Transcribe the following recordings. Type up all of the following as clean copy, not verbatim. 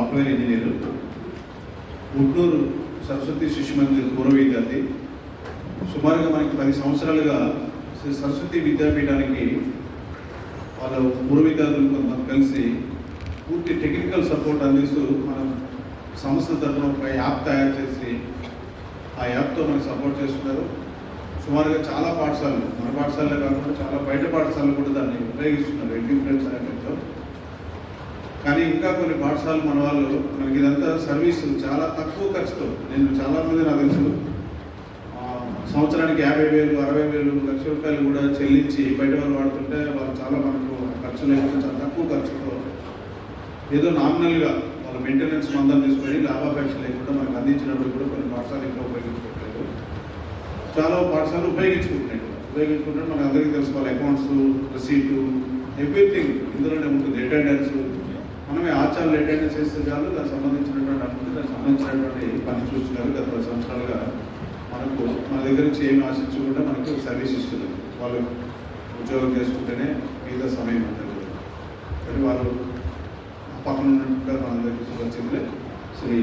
Software engineer, Guntur Saraswati శిశు మందిర్ పూర్వ విద్యార్థి. సుమారుగా మనకి 10 సంవత్సరాలుగా సరస్వతి విద్యాపీఠానికి వాళ్ళ పూర్వ విద్యార్థులు కొంతమంది కలిసి పూర్తి టెక్నికల్ సపోర్ట్ అందిస్తూ మనం సంస్థ తరఫున ఒక యాప్ తయారు చేసి ఆ యాప్తో మనకు సపోర్ట్ చేస్తున్నారు. సుమారుగా చాలా పాఠశాలలు, మన పాఠశాలలే కాకుండా చాలా బయట పాఠశాలలు కూడా దాన్ని ఉపయోగిస్తున్నారు ఎడ్యుఫ్రెండ్స్ అనే పేరుతో. కానీ ఇంకా కొన్ని పాఠశాలలు మన వాళ్ళు మనకి ఇదంతా సర్వీసు చాలా తక్కువ ఖర్చుతో, నేను చాలామంది నాకు తెలుసు సంవత్సరానికి 50,000, 60,000, లక్ష రూపాయలు కూడా చెల్లించి బయట వాళ్ళు వాడుతుంటే వాళ్ళు చాలా మనకు ఖర్చు లేకుండా చాలా తక్కువ ఖర్చుతో ఏదో నామినల్గా వాళ్ళ మెయింటెనెన్స్ మందం తీసుకొని లాభాపేక్ష లేకుండా మనకు అందించినప్పుడు కూడా కొన్ని పాఠశాలలు ఇంకా ఉపయోగించుకోవట్లేదు. చాలా పాఠశాలలు ఉపయోగించుకుంటే మనకు అందరికీ తెలుసుకోవాలి. అకౌంట్స్, రిసీటు, ఎవ్రీథింగ్ ఇందులోనే ఉంటుంది. అటెండెన్స్ మనమే ఆచారాలు అటెండెన్స్ చేస్తే చాలు, దానికి సంబంధించినటువంటి అనుకుంటే దానికి సంబంధించినటువంటి పని చూస్తున్నారు. గత 10 సంవత్సరాలుగా మనకు మన దగ్గర నుంచి ఏమి ఆశించకుండా మనకు సర్వీస్ ఇస్తున్నారు. వాళ్ళు ఉద్యోగం చేసుకుంటేనే మిగతా సమయం ఉంటుంది. కానీ వాళ్ళు పక్కన ఉన్నట్టుగా మన దగ్గర వచ్చింది శ్రీ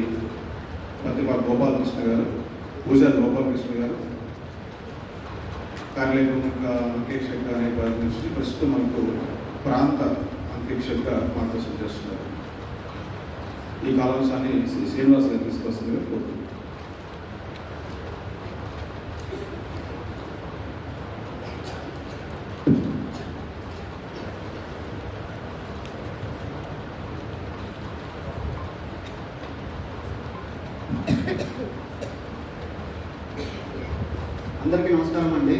ప్రతిభా గోపాలకృష్ణ గారు, పూజారి గోపాలకృష్ణ గారు కార్యక్రమంగా అంకేక్షక అనే వారి నుంచి ప్రస్తుతం మనకు ప్రాంత అంకేక్షక మార్గదర్శనం చేస్తున్నారు. ఈ కాలాంశాన్ని శ్రీ శ్రీనివాస్ గారు తీసుకొస్తుంది కోరుతున్నాను. అందరికీ నమస్కారం అండి.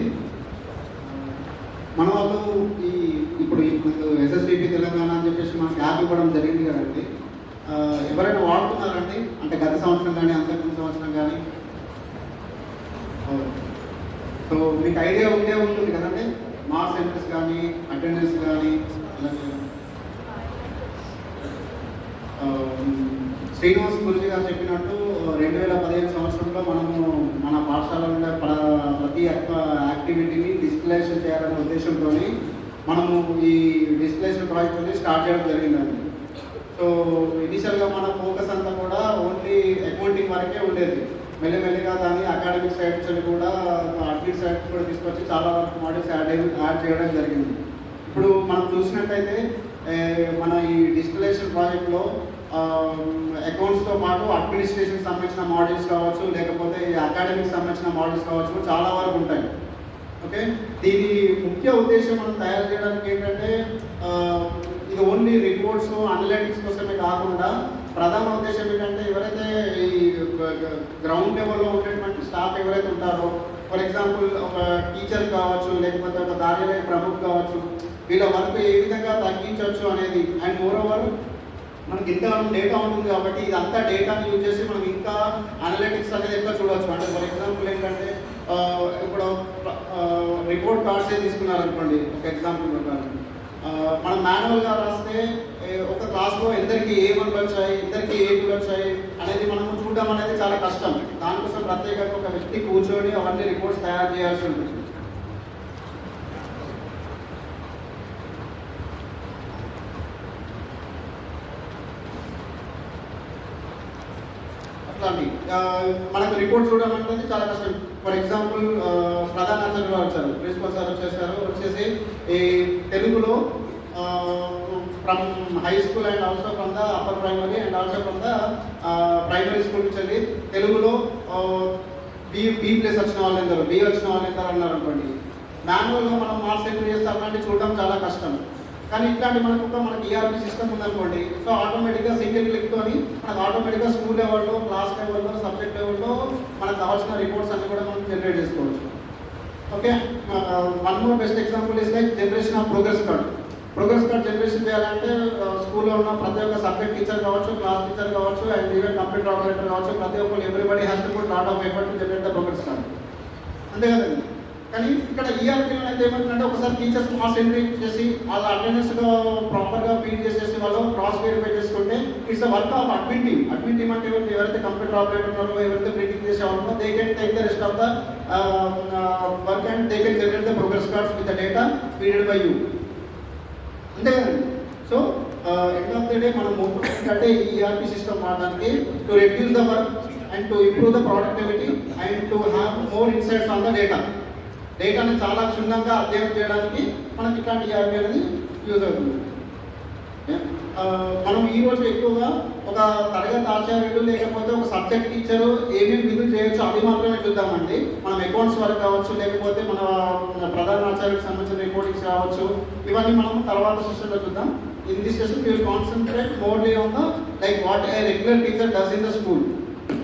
మన వాళ్ళు ఇప్పుడు ఎస్ఎస్బిపి తెలంగాణ అని చెప్పేసి మనకి యాప్ ఇవ్వడం జరిగింది కదండి. ఎవరైనా వాడుతున్నారండి? అంటే గత సంవత్సరం కానీ అంతకుముందు సంవత్సరం కానీ. సో మీకు ఐడియా ఉంటుంది కదండి, మార్క్స్ సెంటర్స్ కానీ అటెండెన్స్ కానీ. శ్రీనివాస్ గురుజీ గారు చెప్పినట్టు 2015 సంవత్సరంలో మనము మన పాఠశాలలో ప్రతి యాక్టివిటీని డిస్ప్లేషన్ చేయాలనే ఉద్దేశంతో మనము ఈ డిస్ప్లేషన్ ప్రాజెక్ట్ని స్టార్ట్ చేయడం జరిగిందండి. సో ఇనిషియల్గా మన ఫోకస్ అంతా కూడా ఓన్లీ అకౌంటింగ్ వరకే ఉండేది. మెల్లిమెల్లిగా దాన్ని అకాడమిక్ సైడ్స్ అని కూడా అడ్మిట్ సైడ్స్ కూడా తీసుకొచ్చి చాలా వరకు మోడల్స్ యాడ్ చేయడం జరిగింది. ఇప్పుడు మనం చూసినట్టయితే మన ఈ డిస్ప్లేషన్ ప్రాజెక్ట్లో అకౌంట్స్తో పాటు అడ్మినిస్ట్రేషన్ సంబంధించిన మోడల్స్ కావచ్చు, లేకపోతే అకాడమిక్ సంబంధించిన మోడల్స్ కావచ్చు, చాలా వరకు ఉంటాయి. ఓకే, దీని ముఖ్య ఉద్దేశం మనం తయారు చేయడానికి ఏంటంటే ఇది ఓన్లీ రిపోర్ట్స్ అనలిటిక్స్ కోసమే కాకుండా ప్రధాన ఉద్దేశం ఏంటంటే ఎవరైతే ఈ గ్రౌండ్ లెవెల్లో ఉండేటువంటి స్టాఫ్ ఎవరైతే ఉంటారో, ఫర్ ఎగ్జాంపుల్ ఒక టీచర్ కావచ్చు, లేకపోతే ఒక కార్యాలయ ప్రముఖ్ కావచ్చు, వీళ్ళ వర్క్ ఏ విధంగా తగ్గించవచ్చు అనేది. అండ్ మోర్ ఓవర్ మనకి ఇంతకాలం డేటా ఉంటుంది కాబట్టి ఇదంతా డేటాని యూజ్ చేసి మనం ఇంకా అనలిటిక్స్ అనేది ఎట్లా చూడవచ్చు. అంటే ఫర్ ఎగ్జాంపుల్ ఏంటంటే ఇప్పుడు రిపోర్ట్ కార్డ్స్ తీసుకున్నారనుకోండి, ఒక ఎగ్జాంపుల్ ప్రకారం మనం మాన్యువల్గా రాస్తే ఒక క్లాస్లో ఇద్దరికి A1 వచ్చాయి, ఇద్దరికి A2 వచ్చాయి అనేది మనము చూడడం అనేది చాలా కష్టం. దానికోసం ప్రత్యేకంగా ఒక వ్యక్తి కూర్చొని అవన్నీ రిపోర్ట్స్ తయారు చేయాల్సి ఉంటుంది. మనకు రిపోర్ట్ చూడడం అనేది చాలా కష్టం. ఫర్ ఎగ్జాంపుల్ ప్రధాన ఆచార్యులు వచ్చారు, ప్రిన్సిపల్ సార్ వచ్చేసి ఈ తెలుగులో from high school and also from the upper primary and also from the primary school నుంచి వెళ్ళి తెలుగులో బి ప్లస్ వచ్చిన వాళ్ళు ఎందరు, బి వచ్చిన వాళ్ళు ఎందరు అన్నారు అనుకోండి. మాన్యువల్గా మనం మార్క్స్ ఎంట్రీ చేస్తామంటే చూడడం చాలా కష్టం. కానీ ఇట్లాంటి మనకి ఈఆర్పీ సిస్టమ్ ఉందనుకోండి, సో ఆటోమేటిక్గా సింగిల్ క్లిక్తోని మనకు ఆటోమేటిక్గా స్కూల్ లెవెల్లో, క్లాస్ లెవెల్లో, సబ్జెక్ట్ లెవెల్లో మనకు కావాల్సిన రిపోర్ట్స్ అన్ని కూడా మనం జనరేట్ చేసుకోవచ్చు. Okay, one more best example is like generation of progress card. Progress card generation చేయాలంటే స్కూల్లో ఉన్న ప్రతి ఒక్క సబ్జెక్ట్ టీచర్ కావచ్చు, క్లాస్ టీచర్ కావచ్చు, అండ్ ఈవెన్ కంప్యూటర్ ఆపరేటర్ కావచ్చు, ప్రతి ఒక్కరు everybody has to put lot of effort to generate the progress card. అంతే కదండి. కానీ ఇక్కడ ఈఆర్పీలో అయితే ఏమంటుందంటే ఒకసారి టీచర్స్ మార్క్స్ ఎంట్రీ చేసి వాళ్ళ అటెండెన్స్లో ప్రాపర్గా ఫీడ్ చేసేసి వాళ్ళు క్రాస్ వెరిఫై చేసుకుంటే it's a work of admin team. Admin team అంటే ఎవరైతే కంప్యూటర్ ఆపరేటర్ ఉన్నారో, ఎవరైతే ప్రింటింగ్ చేసేవాళ్ళో, they can take the rest of the work and they can generate the progress cards with the data feeded by you. అంతే కదండి. So end of the day మనం ఏంటంటే ఈ ఈఆర్పి సిస్టమ్ వాడడానికి to reduce the work and to improve the productivity and to have more insights on the డేటాని చాలా క్షుణ్ణంగా అధ్యయనం చేయడానికి మనకి ఇట్లాంటి ఈఆర్పి అనేది యూజ్ అవుతుంది. మనం ఈరోజు ఎక్కువగా ఒక తరగతి ఆచార్యుడు లేకపోతే ఒక సబ్జెక్ట్ టీచరు ఏమేమి విధులు చేయొచ్చు అది మాత్రమే చూద్దామండి. మనం అకౌంట్స్ వర్క్ కావచ్చు, లేకపోతే మన ప్రధాన ఆచార్యులకు సంబంధించిన రిపోర్టింగ్స్ కావచ్చు, ఇవన్నీ మనం తర్వాత సెషన్లో చూద్దాం. In this session we will concentrate morely on the like what a regular teacher does in the school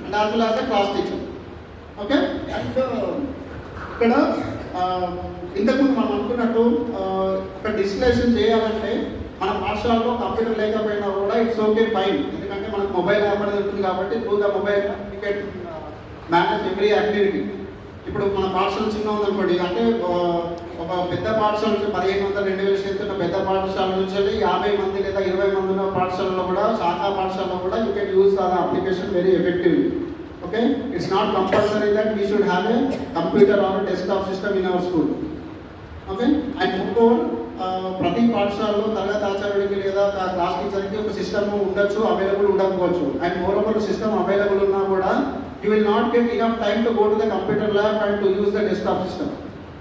and as well as a class teacher. Okay? And ఇక్కడ ఇంతకుముందు మనం అనుకున్నట్టు ఒక డిస్కషన్ చేయాలంటే మన పాఠశాలలో కంప్యూటర్ లేకపోయినా కూడా ఇట్స్ ఓకే ఫైన్. ఎందుకంటే మనకు మొబైల్ యాప్ అనేది ఉంటుంది కాబట్టి through the mobile we can manage every activity. ఇప్పుడు మన పాఠశాల చిన్న ఉందనుకోండి, అంటే ఒక పెద్ద పాఠశాల నుంచి 1500-2000 స్ట్రెంత్ ఉన్న పెద్ద పాఠశాల నుంచి 50 మంది లేదా 20 మంది ఉన్న పాఠశాలలో కూడా, శాఖా పాఠశాలలో కూడా you can use the application very effectively. Okay, it's not compulsory that we should have a computer are desktop system in our school. Okay, and more ప్రతి పాఠశాలలో తరగతి ఆచార్యుడికి లేదా క్లాస్ టీచర్కి ఒక సిస్టమ్ ఉండొచ్చు, అవైలబుల్ ఉండకపోవచ్చు. And more over system available ఉన్నా కూడా you will not get enough time to go to the computer lab and to use the desktop system.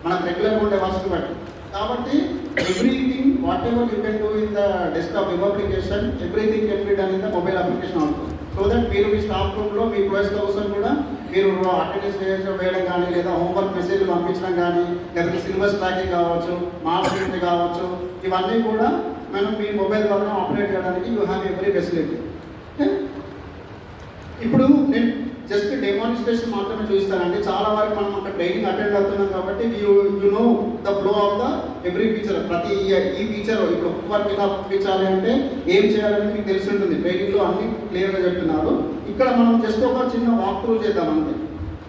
మనకు రెగ్యులర్గా ఉండే వర్క్స్ బట్టి. కాబట్టి everything what ever you can do in the desktop web application, everything can be done in the mobile application also. So that మీరు మీ staff రూమ్లో మీ ప్రోయస్ కోసం కూడా మీరు అటెండెన్స్ వేయడం కానీ, లేదా హోంవర్క్ మెసేజ్లు పంపించడం కానీ, లేకపోతే సిలబస్ ట్రాకింగ్ కావచ్చు, మార్క్స్ షీట్ కావచ్చు, ఇవన్నీ కూడా మనం మీ మొబైల్ ద్వారా ఆపరేట్ చేయడానికి యూ హ్యావ్ ఎవ్రీ ఫెసిలిటీ. ఇప్పుడు నేను జస్ట్ డెమాన్స్ట్రేషన్ మాత్రమే చూపిస్తానండి. చాలా వరకు మనం అక్కడ ట్రైనింగ్ అటెండ్ అవుతున్నాం కాబట్టి you know the flow of the every feature. ప్రతి ఈ ఫీచర్ ఇప్పుడు వర్క్ ఇలా పంపించాలి అంటే ఏం చేయాలని మీకు తెలిసి ఉంటుంది. ట్రైనింగ్లో అన్ని క్లియర్గా చెప్తున్నారు. ఇక్కడ మనం జస్ట్ ఒక చిన్న వాక్ త్రూ చేద్దాం అంతే.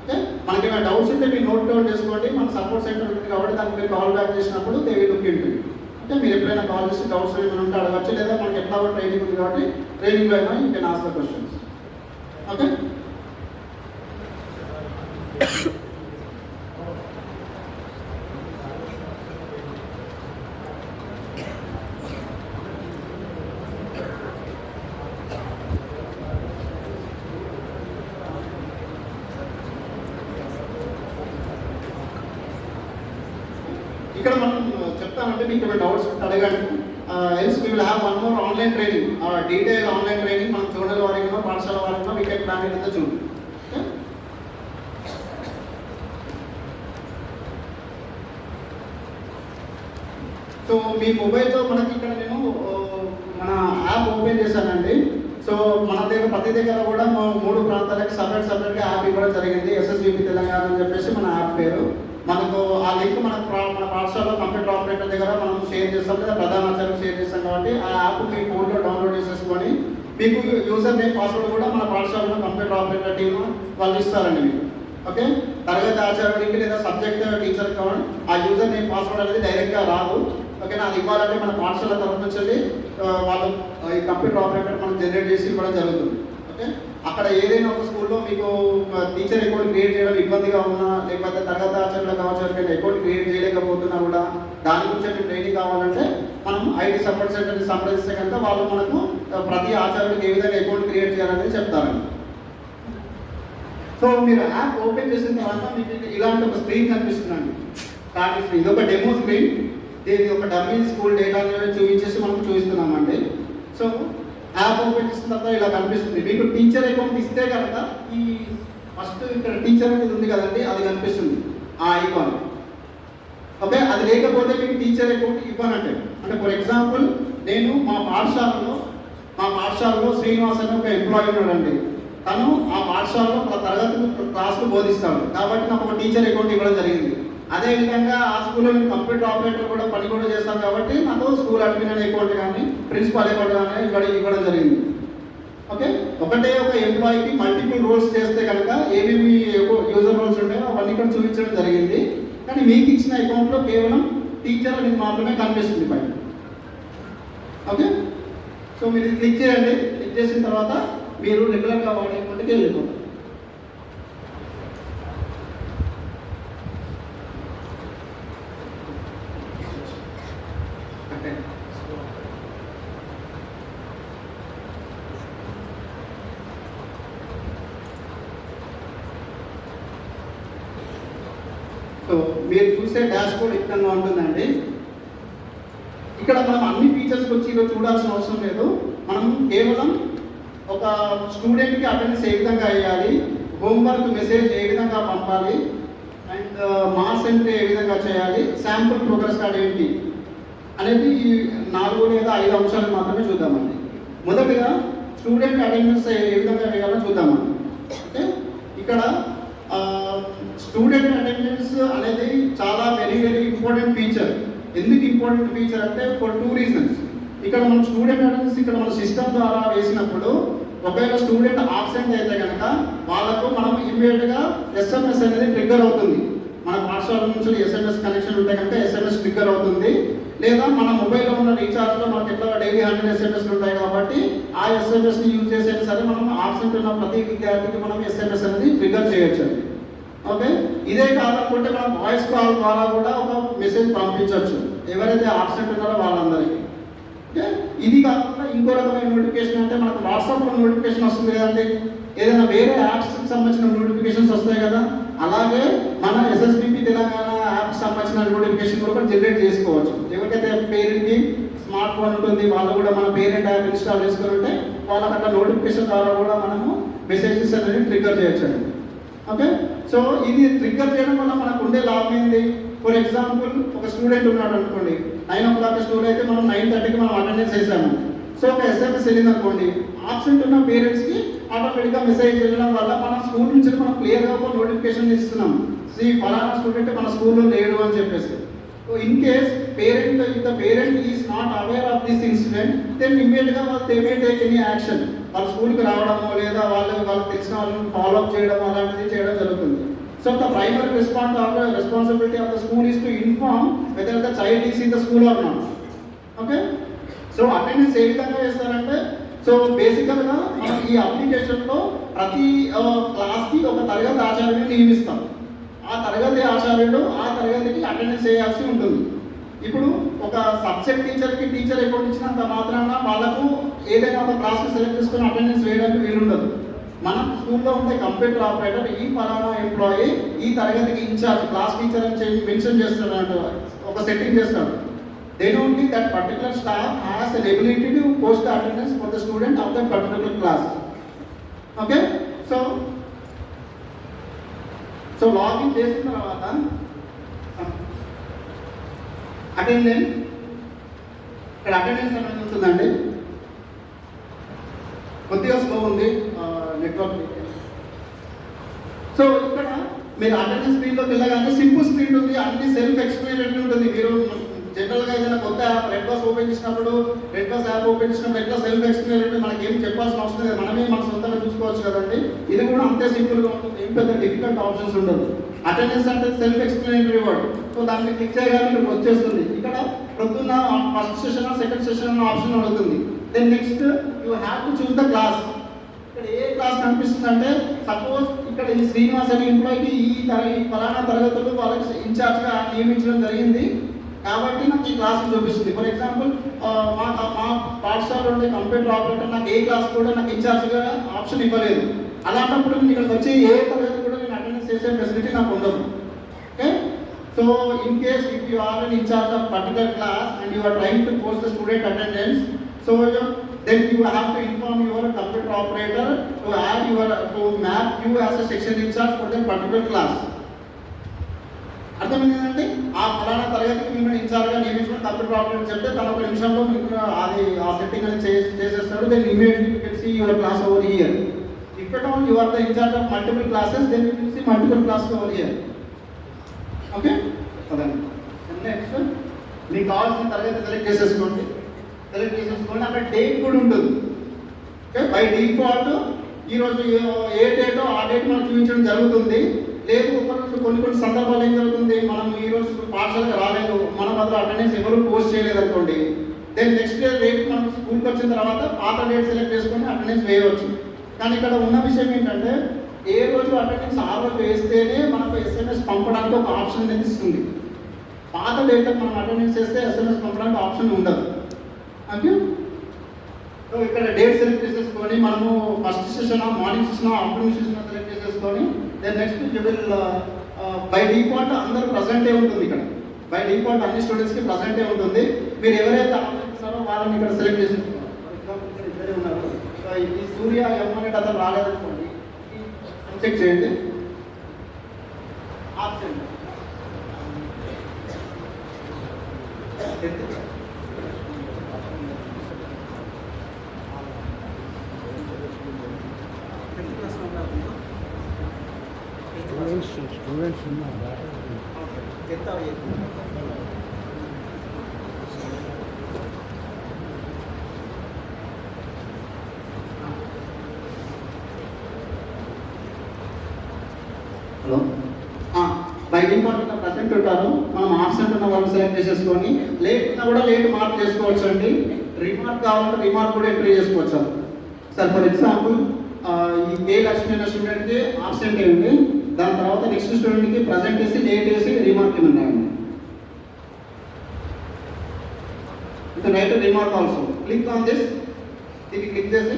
ఓకే, మనకి ఏమైనా డౌట్స్ ఉంటే మీరు నోట్ డౌన్ చేసుకోండి. మన సపోర్ట్ సెంటర్ ఉంటుంది కాబట్టి దానికి మీరు కాల్ బ్యాక్ చేసినప్పుడు దే విల్ లుక్ ఇంటు. అంటే మీరు ఎప్పుడైనా కాల్ చేసి డౌట్స్ ఏమైనా ఉంటే అడగచ్చు, లేదా మనకి ఎట్లా ట్రైనింగ్ ఉంది కాబట్టి ట్రైనింగ్లో అయినా you can ask the questions. Okay, ఇక్కడ మనం చెప్తామంటే మీకు ఏమైనా డౌట్స్ ఉంటే అడగండి. Else we will have one more online training, detail online training మనం జోనల్ వారిగా పాఠశాల వారిగా we can plan in the June. So మీ మొబైల్తో మనకి ఇక్కడ నేను మన యాప్ ఓపెన్ చేశానండి. సో మన దగ్గర ప్రతి దగ్గర కూడా 3 ప్రాంతాలకు సపరేట్గా యాప్ ఇవ్వడం జరిగింది. SSVP తెలంగాణ అని చెప్పేసి మన యాప్ పేరు. మనకు ఆ లింక్ మన పాఠశాలలో కంప్యూటర్ ఆపరేటర్ దగ్గర మనం షేర్ చేస్తాం, లేదా ప్రధాన ఆచార్యం షేర్ చేస్తాం. కాబట్టి ఆ యాప్ మీ ఫోన్లో డౌన్లోడ్ చేసేసుకొని మీకు యూజర్ నేమ్ పాస్వర్డ్ కూడా మన పాఠశాలలో కంప్యూటర్ ఆపరేటర్ టీమ్ వాళ్ళు ఇస్తారండి మీకు. ఓకే, తరగతి ఆచార్యుడికి లేదా సబ్జెక్ట్ టీచర్ కావాలి ఆ యూజర్ నేమ్ పాస్వర్డ్ అనేది డైరెక్ట్గా రాదు. ఓకేనా, అది ఇవ్వాలంటే మన పాఠశాల తరఫు నుంచి వాళ్ళు ఈ కంప్యూటర్ ఆపరేటర్ మనం జనరేట్ చేసి ఇవ్వడం జరుగుతుంది. ఓకే, అక్కడ ఏదైనా ఒక స్కూల్లో మీకు టీచర్ అకౌంట్ క్రియేట్ చేయడం ఇబ్బందిగా ఉన్నా, లేకపోతే తరగతి ఆచార్యులు కావచ్చు అకౌంట్ క్రియేట్ చేయలేకపోతున్నా కూడా దాని గురించి ట్రైనింగ్ కావాలంటే మనం ఐటీ సపోర్ట్ సెంటర్ని సంప్రదిస్తే కనుక వాళ్ళు మనకు ప్రతి ఆచార్యుడికి ఏ విధంగా అకౌంట్ క్రియేట్ చేయాలనేది చెప్తారండి. సో మీరు యాప్ ఓపెన్ చేసిన తర్వాత మీకు ఇలాంటి ఒక స్క్రీన్ కనిపిస్తుందండి. కానీ ఇది ఒక డెమో స్క్రీన్. దీనికి ఒక డమ్మీ స్కూల్ డేటా చూపించేసి మనం చూపిస్తున్నామండి. సో యాప్ ఓపెన్ చేసిన తర్వాత ఇలా కనిపిస్తుంది. మీకు టీచర్ అకౌంట్ ఇస్తే కనుక ఈ ఫస్ట్ ఇక్కడ టీచర్ అనేది ఉంది కదండి, అది కనిపిస్తుంది ఆ ఐకాన్. ఓకే, అది లేకపోతే మీకు టీచర్ అకౌంట్ ఇవ్వనంటే, అంటే ఫర్ ఎగ్జాంపుల్ నేను మా పాఠశాలలో శ్రీనివాస్ అనే ఒక ఎంప్లాయీ ఉన్నాడండి. తను ఆ పాఠశాలలో తరగతి క్లాసులు బోధిస్తాడు కాబట్టి నాకు ఒక టీచర్ అకౌంట్ ఇవ్వడం జరిగింది. అదేవిధంగా ఆ స్కూల్లో నేను కంప్యూటర్ ఆపరేటర్ కూడా పని కూడా చేస్తాను కాబట్టి నాకు స్కూల్ అడ్మిన్ అకౌంట్ కానీ ప్రిన్సిపాల్ అకౌంట్ కానీ ఇవ్వడం జరిగింది. ఓకే, ఒకటే ఒక ఎంప్లాయీకి మల్టిపుల్ రోల్స్ చేస్తే కనుక ఏమేమి యూజర్ రోల్స్ ఉంటాయో అవన్నీ ఇక్కడ చూపించడం జరిగింది. కానీ మీకు ఇచ్చిన అకౌంట్లో కేవలం టీచర్ అనేది మాత్రమే కనిపిస్తుంది పైన. ఓకే, సో మీరు క్లిక్ చేయండి. క్లిక్ చేసిన తర్వాత మీరు రెగ్యులర్గా వాడే అకౌంట్కి వెళ్ళిపోతారు. సో మీరు చూసే డాష్ బోర్డ్ ఈ విధంగా ఉంటుందండి. ఇక్కడ మనం అన్ని ఫీచర్స్ వచ్చి ఈరోజు చూడాల్సిన అవసరం లేదు. మనం కేవలం ఒక స్టూడెంట్కి అటెండెన్స్ ఏ విధంగా వేయాలి, హోంవర్క్ మెసేజ్ ఏ విధంగా పంపాలి, అండ్ మార్క్స్ ఎంట్రీ ఏ విధంగా చేయాలి, శాంపుల్ ప్రోగ్రెస్ కార్డ్ ఏంటి అనేది ఈ 4 లేదా 5 అంశాలు మాత్రమే చూద్దామండి. మొదటిగా స్టూడెంట్ అటెండెన్స్ ఏ విధంగా వేయాలో చూద్దామండి. అంటే ఇక్కడ స్టూడెంట్ అటెండెన్స్ అనేది చాలా వెరీ ఇంపార్టెంట్ ఫీచర్. ఎందుకు ఇంపార్టెంట్ ఫీచర్ అంటే ఫర్ 2 రీజన్స్. ఇక్కడ మనం స్టూడెంట్ అటెండెన్స్ ఇక్కడ మన సిస్టమ్ ద్వారా వేసినప్పుడు ఒకవేళ స్టూడెంట్ ఆబ్సెంట్ అయితే కనుక వాళ్ళకు మనం ఇమ్మీడియట్గా ఎస్ఎంఎస్ అనేది ట్రిగ్గర్ అవుతుంది. మన పాఠశాల నుంచి ఎస్ఎంఎస్ కనెక్షన్ ఉంటే కనుక ఎస్ఎంఎస్ ట్రిగ్గర్ అవుతుంది. లేదా మన మొబైల్లో ఉన్న రీఛార్జ్లో మనకి ఎట్లా డైలీ 100 ఎస్ఎంఎస్లు ఉంటాయి కాబట్టి ఆ ఎస్ఎంఎస్ని యూజ్ చేసేది సరే మనం ఆబ్సెంట్ ఉన్న ప్రతి విద్యార్థికి మనం ఎస్ఎంఎస్ అనేది ట్రిగ్గర్ చేయొచ్చు. ఓకే, ఇదే కాదనుకుంటే మనం వాయిస్ కాల్ ద్వారా కూడా ఒక మెసేజ్ పంపించవచ్చు ఎవరైతే ఆబ్సెంట్ ఉన్నారో వాళ్ళందరికీ. ఓకే, ఇది కాకుండా ఇంకో రకమైన నోటిఫికేషన్ అంటే మనకు వాట్సాప్లో నోటిఫికేషన్ వస్తుంది కదండి, ఏదైనా వేరే యాప్స్కి సంబంధించిన నోటిఫికేషన్స్ వస్తాయి కదా, అలాగే మన ఎస్ఎస్బిపి తెలంగాణ యాప్కి సంబంధించిన నోటిఫికేషన్ కూడా జనరేట్ చేసుకోవచ్చు. ఎవరికైతే పేరెంట్కి స్మార్ట్ ఫోన్ ఉంటుంది వాళ్ళు కూడా మన పేరెంట్ యాప్ ఇన్స్టాల్ చేసుకుని ఉంటే వాళ్ళకి అట్లా నోటిఫికేషన్ ద్వారా కూడా మనము మెసేజెస్ అనేది ట్రిగ్గర్ చేయొచ్చు. ఓకే, సో ఇది ట్రిగ్గర్ చేయడం వల్ల మనకు ఉండే లాభం ఏంటి? ఫర్ ఎగ్జాంపుల్ ఒక స్టూడెంట్ ఉన్నాడు అనుకోండి, 9 o'clock స్కూల్ అయితే మనం 9:30కి మనం అటెండెన్స్ వేసాము. సో ఒక ఎస్ఎంఎస్ వెళ్ళింది అనుకోండి, ఆబ్సెంట్ ఉన్న పేరెంట్స్కి ఆటోమేటిక్గా మెసేజ్ వెళ్ళడం వల్ల మన స్కూల్ నుంచి మనం క్లియర్గా ఒక నోటిఫికేషన్ ఇస్తున్నాం, ఫలానా స్టూడెంట్ మన స్కూల్లో లేడు అని చెప్పేసి. So in case if the parent is not aware of this incident, then immediately they may take any action. వాళ్ళ స్కూల్కి రావడమో లేదా వాళ్ళకి తెలిసిన వాళ్ళని ఫాలో అప్ చేయడం అలాంటిది చేయడం జరుగుతుంది. So the primary responsibility of the school is to inform whether the child is in the school or not. Okay, so attendance ఏ విధంగా వేస్తారంటే, సో బేసికల్గా మనం ఈ అప్లికేషన్లో ప్రతి క్లాస్కి ఒక తరగతి ఆచార్యుని నియమిస్తాం. ఆ తరగతి ఆచార్యుడు ఆ తరగతికి అటెండెన్స్ వేయాల్సి ఉంటుంది. ఇప్పుడు ఒక సబ్జెక్ట్ టీచర్ ఎప్పుడు ఇచ్చినంత మాత్రాన వాళ్ళకు ఏదైనా ఒక క్లాస్కి సెలెక్ట్ చేసుకుని అటెండెన్స్ వేయడానికి వీలుండదు. మన స్కూల్లో ఉండే కంప్యూటర్ ఆపరేటర్ ఈ ఫలానా ఎంప్లాయీ ఈ తరగతికి ఇన్ఛార్జ్ క్లాస్ టీచర్ అని మెన్షన్ చేస్తాడు అంటే ఒక సెట్టింగ్ చేస్తాడు. Then only that particular staff has an ability to post the attendance for the student of that particular class. Okay, so login చేసిన తర్వాత అటెండెన్స్ ఇక్కడ అటెండెన్స్ అనేది ఉంటుందండి. కొద్దిగా స్లో ఉంది నెట్వర్క్. సో ఇక్కడ మీరు అటెండెన్స్ స్క్రీన్లోకి వెళ్ళగానే సింపుల్ స్క్రీన్ ఉంది, అన్ని సెల్ఫ్ ఎక్స్ప్లెయినరీ ఉంటుంది. మీరు జనరల్గా ఏదైనా కొత్త యాప్ రెడ్ బస్ ఓపెన్ చేసినప్పుడు యాప్ ఓపెన్ చేసినప్పుడు ఎట్లా సెల్ఫ్ ఎక్స్ప్లెయినరీ మనకి ఏం చెప్పాల్సిన అవసరం లేదు, మనమే మన సొంతంగా చూసుకోవచ్చు కదండి. ఇది కూడా అంతే సింపుల్గా ఉంటుంది, ఏం పెద్ద డిఫికల్ట్ ఆప్షన్స్ ఉండదు. అటెండెన్స్ అంటే సెల్ఫ్ ఎక్స్ప్లెయినరీ వర్డ్. సో దాన్ని క్లిక్ చేయగానే మీకు వచ్చేస్తుంది. ఇక్కడ ప్రొద్దున్న ఫస్ట్ సెషన్ సెకండ్ సెషన్ అన్న ఆప్షన్ అవుతుంది. Then next you have to choose the class. ఇక్కడ ఏ క్లాస్ కనిపిస్తుంది అంటే సపోజ్ ఇక్కడ ఈ శ్రీనివాస్ అనే ఎంప్లాయీకి ఈ ఫలానా తరగతులు వాళ్ళకి ఇన్ఛార్జ్గా నియమించడం జరిగింది కాబట్టి నాకు ఈ క్లాస్ చూపిస్తుంది. ఫర్ ఎగ్జాంపుల్ మా పాఠశాలలో ఉండే కంప్యూటర్ ఆపరేటర్ నాకు ఏ క్లాస్ కూడా నాకు ఇన్ఛార్జ్గా ఆప్షన్ ఇవ్వలేదు. అలాంటప్పుడు నేను ఇక్కడికి వచ్చి ఏ తరగతి కూడా నేను అటెండెన్స్ చేసే ఫెసిలిటీ నాకు ఉండదు. Okay, so in case if you are in incharge of particular class and you are trying to post the student attendance, so then you have to inform your computer operator to map you as a section in charge for that particular class. అర్థమైందంటే ఆ ఫలానా తరగతికి మిమ్మల్ని ఇన్ఛార్జ్గా నియమించుకుని computer operator చెప్తే తన ఒక నిమిషంలో మీకు అది ఆ సెట్టింగ్ అనేది చేసేస్తాడు. Then immediately you can see your class over here. If at all you are the incharge of multiple classes then you can see multiple classes over here. Okay, అదండి. నెక్స్ట్ మీకు కావాల్సిన తరగతి సెలెక్ట్ చేసేసుకోండి. అక్కడ date కూడా ఉంటుంది. Okay, by default ఈరోజు ఏ డేటో ఆ డేట్ మనం చూపించడం జరుగుతుంది. లేదు కొన్ని సందర్భాలు ఏం జరుగుతుంది, మనం ఈరోజు పాఠశాలకు రాలేదు, మన బదులు అటెండెన్స్ ఎవరు పోస్ట్ చేయలేదు అనుకోండి, దెన్ నెక్స్ట్ డే రేపు మనం స్కూల్కి వచ్చిన తర్వాత పాత డేట్ సెలెక్ట్ చేసుకొని అటెండెన్స్ వేయవచ్చు. కానీ ఇక్కడ ఉన్న విషయం ఏంటంటే ఏ రోజు అటెండెన్స్ ఆ రోజు వేస్తేనే మనకు ఎస్ఎంఎస్ పంపడానికి ఒక ఆప్షన్ అనేది ఇస్తుంది. పాత డేట్ మనం అటెండెన్స్ చేస్తే ఎస్ఎంఎస్ పంపడానికి ఆప్షన్ ఉండదు. ఓకే, సో ఇక్కడ డేట్ సెలెక్ట్ చేసేసుకొని మనము first session morning session afternoon session select చేసేసుకొని then next you will by default అందరూ ప్రజెంటే ఉంటుంది ఇక్కడ. బై డిఫాల్ట్ అన్ని స్టూడెంట్స్కి ప్రజెంటే ఉంటుంది. మీరు ఎవరైతే ఆలోచిస్తున్నారో వాళ్ళని ఇక్కడ సెలెక్ట్ చేసి ఇక్కడ ఇద్దరే ఉన్నారు. సో ఈ సూర్య ఎం అనేది అతను రాలేదనుకోండి, చెక్ చేయండి. ఆప్షన్ స్టూడెంట్స్ ఉన్నారా? హలో, బై డిఫాల్ట్ ఉన్న ప్రజెంట్ ఉంటారు. మనం ఆబ్సెంట్ ఉన్న వాళ్ళు సెలెక్ట్ చేసేసుకొని, లేట్ ఉన్నా కూడా లేట్ మార్క్ చేసుకోవచ్చు అండి. రిమార్క్ కావాలంటే రిమార్క్ కూడా ఎంట్రీ చేసుకోవచ్చు. సార్ ఫర్ ఎగ్జాంపుల్ ఈ కే లక్ష్మి అనే స్టూడెంట్కి ఆబ్సెంట్ అయ్యింది. దాని తర్వాత నెక్స్ట్ స్టూడెంట్కి ప్రజెంట్ వేసి లేట్ వేసి రిమార్క్ ఉన్నాయండి. Right remark also click on this. దీన్ని క్లిక్ చేసి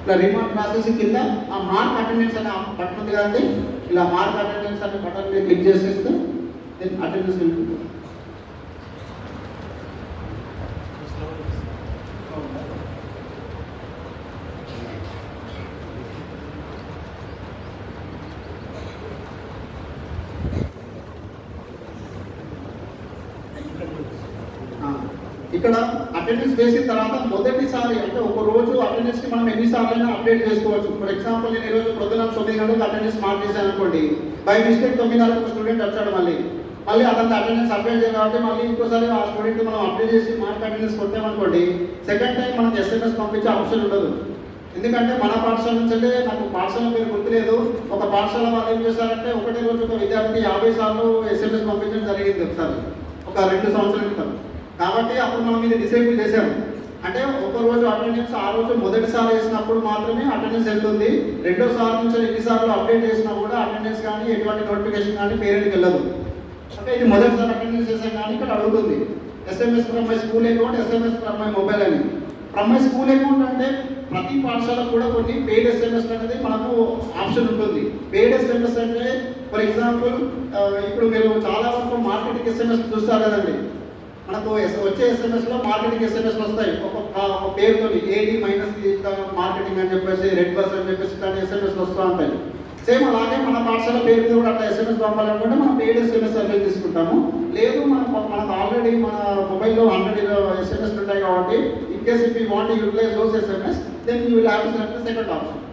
ఇలా రిమార్క్ రాసేసి కింద ఆ మార్క్ అటెండెన్స్ అనే బటన్ ఉంది కదండి, ఇలా మార్క్ అటెండెన్స్ అనే బటన్ మీద క్లిక్ చేసేస్తే అటెండెన్స్ వెళ్తుంది. ఇక్కడ అటెండెన్స్ వేసిన తర్వాత మొదటిసారి అంటే ఒక రోజు అటెండెన్స్ కి మనం ఎన్నిసార్లు అయినా అప్డేట్ చేసుకోవచ్చు. ఫర్ ఎగ్జాంపుల్ నేను ఈరోజు పొద్దున 9 గంటలకు అటెండెన్స్ మార్క్ చేశాను అనుకోండి, బై మిస్టేక్ 9 గంటలకు స్టూడెంట్ వచ్చాడు, మళ్ళీ అతను అటెండెన్స్ అప్డేట్ చేయాలి కాబట్టి మళ్ళీ ఇంకోసారి ఆ స్టూడెంట్ మనం అప్డేట్ చేసి మార్క్ అటెండెన్స్ కొట్టామనుకోండి, సెకండ్ టైం మనకి ఎస్ఎంఎస్ పంపించే ఆప్షన్ ఉండదు. ఎందుకంటే మన పాఠశాల నుంచి నాకు పాఠశాల పేరు గుర్తులేదు, ఒక పాఠశాల వాళ్ళు ఏం చేశారంటే ఒకటే రోజు ఒక విద్యార్థి 50 సార్లు ఎస్ఎంఎస్ పంపించడం జరిగింది ఒకసారి, ఒక 2 సంవత్సరాల క్రితం. కాబట్టి అప్పుడు మనం ఇది డిసేబుల్ చేసాము. అంటే ఒక రోజు అటెండెన్స్ ఆ రోజు మొదటిసారి వేసినప్పుడు మాత్రమే అటెండెన్స్ వెళ్తుంది. రెండోసారి నుంచి ఎన్నిసార్లు అప్డేట్ చేసినా కూడా అటెండెన్స్ కానీ ఎటువంటి నోటిఫికేషన్ కానీ పేరెంట్కి వెళ్ళదు. అంటే ఇది మొదటిసారి అటెండెన్స్ చేసాం కానీ ఇక్కడ అడుగుతుంది SMS from my school account, SMS from my mobile అని. ఫ్రమ్ మై స్కూల్ అకౌంట్ అంటే ప్రతి పాఠశాలకు కూడా కొన్ని పెయిడ్ ఎస్ఎంఎస్ అనేది మనకు ఆప్షన్ ఉంటుంది. పెయిడ్ ఎస్ఎంఎస్ అంటే ఫర్ ఎగ్జాంపుల్ ఇప్పుడు మీరు చాలా వరకు మార్కెటింగ్ ఎస్ఎంఎస్ చూస్తారు కదండి, మనకు వచ్చే ఎస్ఎంఎస్లో మార్కెటింగ్ ఎస్ఎంఎస్ వస్తాయి. ఒక పేరుతో ఏడి మైనస్ మార్కెటింగ్ అని చెప్పేసి, రెడ్ బస్ అని చెప్పేసి ఇట్లాంటి ఎస్ఎంఎస్ వస్తూ ఉంటాయి. సేమ్ అలాగే మన పాఠశాల పేరు మీద కూడా అట్లా ఎస్ఎంఎస్ పంపాలనుకుంటే మనం పెయిడ్ ఎస్ఎంఎస్ సర్వీస్ తీసుకుంటాము. లేదు మనకు ఆల్రెడీ మన మొబైల్లో 100 ఎస్ఎంఎస్ ఉంటాయి కాబట్టి in case if you want utilize those SMS then you will have to select the second option.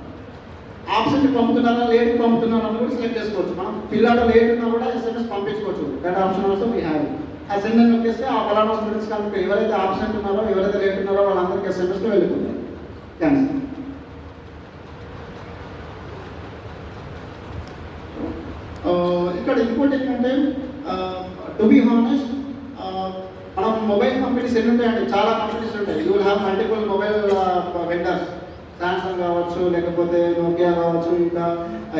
Option పంపుతున్నారా లేట్ పంపుతున్నారా అని కూడా సెలెక్ట్ చేసుకోవచ్చు. మనం పిల్లాడు లేట్ ఉన్నా కూడా ఎస్ఎంఎస్ పంపించుకోవచ్చు. That option also we have. ఆ సెండర్ నొక్కేస్తే ఆ పలానా స్టూడెంట్స్ కనుక ఎవరైతే ఆబ్సెంట్ ఉన్నారో ఎవరైతే లేట్ ఉన్నారో వాళ్ళందరికీ ఎస్ఎంఎస్లో వెళ్ళిపోతాయి. థ్యాంక్స్. ఇక్కడ ఇంకోటి ఏంటంటే టు బి హానెస్ట్ మనం మొబైల్ కంపెనీస్ ఎన్ని ఉంటాయండి, చాలా కంపెనీస్ ఉంటాయి. You will have multiple mobile vendors, Samsung కావచ్చు, లేకపోతే నోకియా కావచ్చు, ఇంకా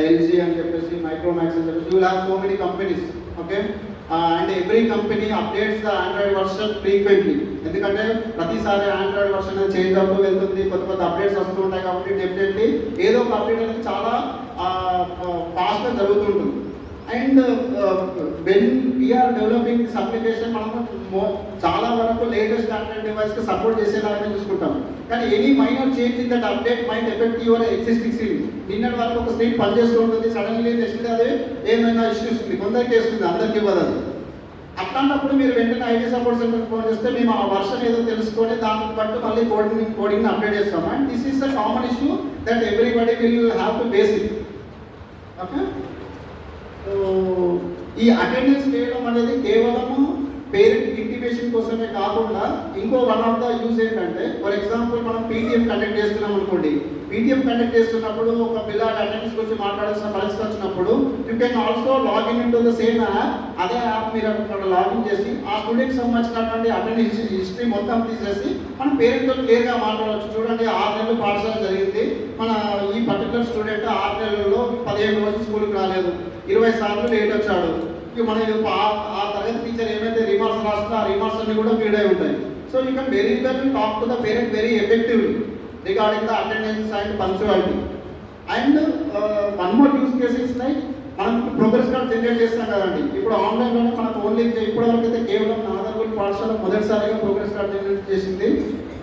ఎల్జీ అని చెప్పేసి, మైక్రోమాక్స్ అని చెప్పేసి, you will have so many companies. Okay, and every company updates the Android version frequently. ఎందుకంటే ప్రతిసారి ఆండ్రాయిడ్ వర్షన్ అనేది చేంజ్ అవుతూ వెళ్తుంది, కొత్త అప్డేట్స్ వస్తూ ఉంటాయి. కాబట్టి డెఫినెట్లీ ఏదో ఒక అప్డేట్ అనేది చాలా ఫాస్ట్గా జరుగుతుంటుంది. And when we are developing this application మనము చాలా వరకు లేటెస్ట్ ఆండ్రాయిడ్ డివైస్కి సపోర్ట్ చేసేలాగానే చూసుకుంటాం. కానీ any minor change in that update might effect your existing screen. నిన్నటి వరకు ఒక స్క్రీన్ పనిచేస్తూ ఉంటుంది, సడన్లీ నెక్స్ట్ అదే ఏమైనా ఇష్యూస్ ఉంది, కొందరికి వేస్తుంది, అందరికీ ఇవ్వదు. అట్లాంటప్పుడు మీరు వెంటనే ఐటీ సపోర్ట్ సెంటర్కి ఫోన్ చేస్తే మేము ఆ వర్షన్ ఏదో తెలుసుకొని దాన్ని బట్టి మళ్ళీ కోడింగ్ని అప్డేట్ చేస్తాము. And this is a common issue that everybody will have to base it. Okay, ఈ అటెండెన్స్ చేయడం అనేది కేవలము పేరెంట్ ఇంటిమేషన్ కోసమే కాకుండా ఇంకో వన్ ఆఫ్ ద యూజ్ ఏంటంటే, ఫర్ ఎగ్జాంపుల్ మనం పీటీఎం కండక్ట్ చేస్తున్నాం అనుకోండి. పీటీఎం కండక్ట్ చేస్తున్నప్పుడు ఒక పిల్లాడి అటెండెన్స్ గురించి మాట్లాడాల్సిన పరిస్థితి వచ్చినప్పుడు you can also login in to the same app. అదే యాప్ మీరు అక్కడ లాగిన్ చేసి ఆ స్టూడెంట్కి సంబంధించినటువంటి అటెండెన్స్ హిస్టరీ మొత్తం తీసేసి మన పేరెంట్తో క్లియర్గా మాట్లాడవచ్చు. చూడండి, 6 నెలలు పాఠశాల జరిగింది, మన ఈ పర్టికులర్ స్టూడెంట్ 6 నెలల్లో 15 రోజులు స్కూల్కి రాలేదు, 20 సార్లు లేట్ వచ్చాడు. మన ఆ తరగతి టీచర్ ఏమైతే రిమార్క్స్ రాస్తుందో ఆ రిమార్క్స్ అన్ని కూడా ఫీడ్ అయి ఉంటాయి. So you can very well talk to the parent very effectively regarding the attendance and punctuality. And one more use cases like మనం ప్రోగ్రెస్ కార్డ్ జనరేట్ చేస్తాం కదండి. ఇప్పుడు ఆన్లైన్లోనే మనకు ఓన్లీ ఇప్పటివరకు అయితే కేవలం నాదర్గుల్ పాఠశాల మొదటిసారిగా ప్రోగ్రెస్ కార్డ్ జనరేట్ చేసింది.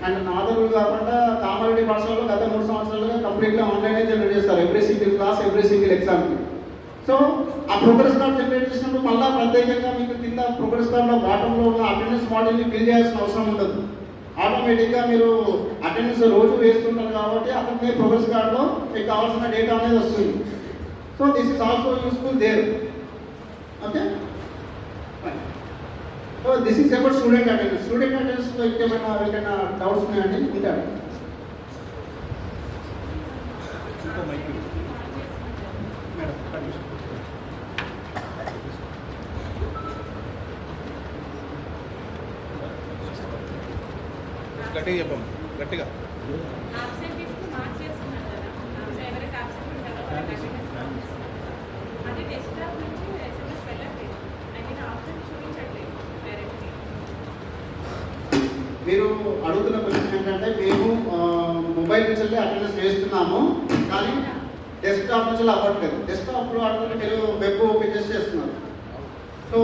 అండ్ నాదర్గుల్ కాకుండా కామారెడ్డి పాఠశాలలో గత 3 సంవత్సరాలుగా కంప్లీట్గా ఆన్లైనే జనరేట్ చేస్తారు every single class, every single ఎగ్జామ్కి. సో ఆ ప్రోగ్రెస్ కార్డ్ జనరేట్ చేసినప్పుడు మళ్ళీ ప్రత్యేకంగా మీకు కింద ప్రోగ్రెస్ కార్డ్లో బాటంలో ఉన్న అటెండెన్స్ మోడల్ని ఫిల్ చేయాల్సిన అవసరం ఉండదు. ఆటోమేటిక్గా మీరు అటెండెన్స్ రోజు వేస్తుంటారు కాబట్టి అక్కడనే ప్రోగ్రెస్ కార్డ్లో మీకు కావాల్సిన డేటా అనేది వస్తుంది. So this is also useful there. Okay, so this is about student attendance. Student అటెండెన్స్లో ఎవరికైనా డౌట్స్ ఉన్నాయండి? ఉంటాడు. గట్టిగా చెప్పండి, గట్టిగా. మీరు అడుగుతున్న క్వశ్చన్ ఏంటంటే మేము మొబైల్ నుంచి అటెండెన్స్ వేస్తున్నాము కానీ డెస్క్టాప్ నుంచి అవ్వట్లేదు. డెస్క్టాప్లో అడుగుతుంటే మీరు వెబ్ ఓపెన్ చేసి చేస్తున్నారు. సో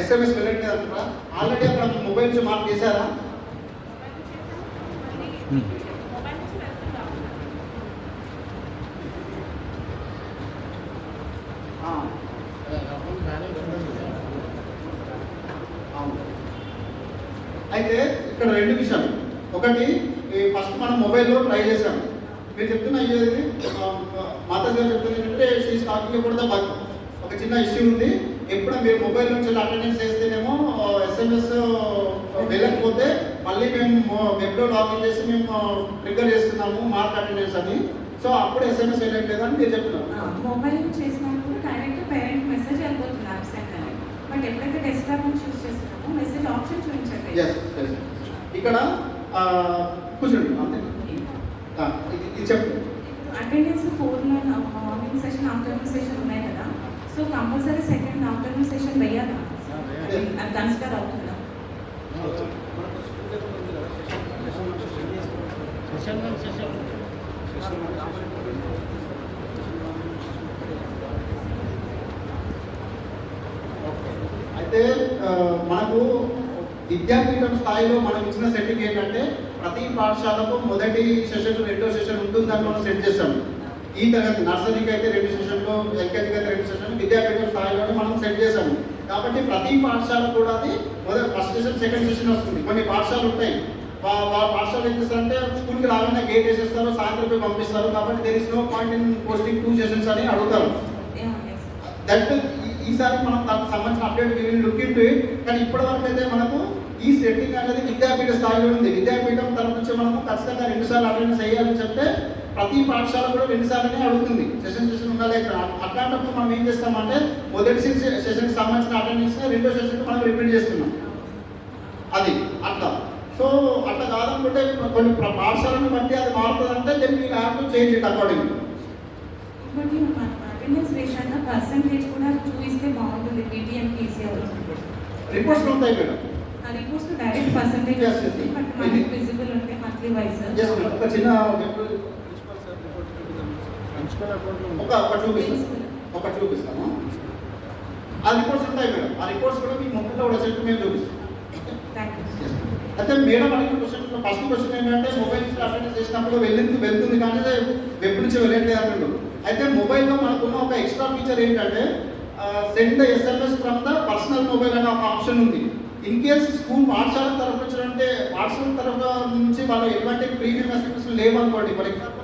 ఎస్ఎంఎస్ వెళ్ళట్లేదు అంటారా? ఆల్రెడీ అక్కడ మొబైల్ నుంచి మార్క్ చేశారా? అయితే ఇక్కడ 2 విషయాలు. ఒకటి, ఫస్ట్ మనం మొబైల్లో ట్రై చేశాము. మీరు చెప్తున్న అయ్యేది మాతాజీ గారు చెప్తున్నది ఏంటంటే షీ స్టార్టింగ్ కూడా బగ్ ఒక చిన్న ఇష్యూ ఉంది. ఎప్పుడు మీరు మొబైల్ నుంచి అటెండెన్స్ చేస్తేనేమో ఎస్ఎంఎస్ వెళ్ళకపోతే మళ్ళీ మేము వెబ్లో లాగిన్ చేసి మేము ట్రిగ్గర్ చేస్తున్నాము మార్క్ అటెండెన్స్ అని. సో అప్పుడు ఎస్ఎంఎస్ వెళ్ళట్లేదు అని మీరు చెప్తున్నారు. మొబైల్ చేసినప్పుడు డైరెక్ట్ పేరెంట్ మెసేజ్ వెళ్ళిపోతుంది అబ్సెంట్ అని. బట్ ఎప్పుడైతే డెస్క్టాప్ నుంచి యూస్ చేస్తున్నామో మెసేజ్ ఆప్షన్ చూపించండి. ఇక్కడ కూర్చోండి అంతే. ఇది చెప్పండి. Attendance 4 morning session, afternoon session ఉన్నాయి కదా. So compulsory second afternoon session వేయాలా? అది కన్సిడర్ అవుతుందా? అయితే మనకు విద్యాపీఠం స్థాయిలో మనం ఇచ్చిన సెట్టింగ్ ఏంటంటే ప్రతి పాఠశాలకు మొదటి సెషన్, రెండో సెషన్ ఉంటుందని మనం సెట్ చేస్తాం. ఈ తరగతి నర్సరీకి అయితే 2 సెషన్లు, ఎల్కేజీకి అయితే 2 సెషన్లు విద్యాపీఠం స్థాయిలోనే మనం సెట్ చేసాము. కాబట్టి ప్రతి పాఠశాల కూడా అది ఫస్ట్ సెషన్, సెకండ్ సెషన్ వస్తుంది. కొన్ని పాఠశాలలు ఉంటాయి, పాఠశాల ఏం చేస్తారంటే స్కూల్కి రాగానే గేట్ వేసేస్తారు, సాయంత్రం పోయి పంపిస్తారు. కాబట్టి there is no point in posting 2 sessions అని అడుగుతారు. దట్ ఈసారి మనం దానికి సంబంధించిన అప్డేట్ లుక్ ఇంటూ ఇట్. కానీ ఇప్పటివరకు అయితే మనకు ఈ సెట్టింగ్ అనేది విద్యాపీఠ స్థాయిలో ఉంది. విద్యాపీఠం తరఫు నుంచి మనము ఖచ్చితంగా 2 సార్లు అటెండెన్స్ చేయాలని చెప్తే ప్రతి పాఠశాల కూడా 2 సార్లునే అడుగుతుంది. సెషన్ ఉండాలి. అట్లాంటప్పుడు మనం ఏం చేస్తామంటే మొదటి సెషన్కి సంబంధించిన అటెండెన్స్ రెండో సెషన్కి మనం రిపీట్ చేస్తున్నాం. అది అట్లా. సో అట్లా కాదనుకుంటే కొన్ని పాఠశాలను బట్టి అది మారుతుందంటే then we have to change it according. ఇంకోటి అటెండెన్స్ విషయంలో పర్సంటేజ్ కూడా చూపిస్తే బాగుంటుంది. పీటీఎంకి ఈజీ అవుతుంది. రిపోర్ట్స్ ఉంటాయి మేడం. ఆ రిపోర్ట్స్ డైరెక్ట్ పర్సంటేజ్ వస్తుంది. బట్ మనకి విజిబుల్ ఉంటే మంత్లీ వైజ్ ఒక చిన్న ఒకటి చూపిస్తాము. ఆ రిపోర్ట్స్ ఉంటాయి మేడం. ఆ రిపోర్ట్స్ కూడా మీ మొబైల్లో కూడా చెట్టు మేము చూపిస్తాం. అయితే మేడం అడిగిన క్వశ్చన్, ఫస్ట్ క్వశ్చన్ ఏంటంటే మొబైల్ నుంచి అటెండెన్స్ చేసినప్పుడు వెళ్తుంది కానీ వెబ్ నుంచి వెళ్ళట్లేదు అంటుండ్రు. అయితే మొబైల్లో మనకున్న ఒక ఎక్స్ట్రా ఫీచర్ ఏంటంటే send the SMS from the personal mobile అనే ఒక ఆప్షన్ ఉంది. ఇన్ కేస్ స్కూల్ పాఠశాల తరఫు నుంచి అంటే పాఠశాల తరఫు నుంచి వాళ్ళు ఎటువంటి ప్రీమియం ఎస్ఎంఎస్ లేవనుకోండి. ఫర్ ఎగ్జాంపుల్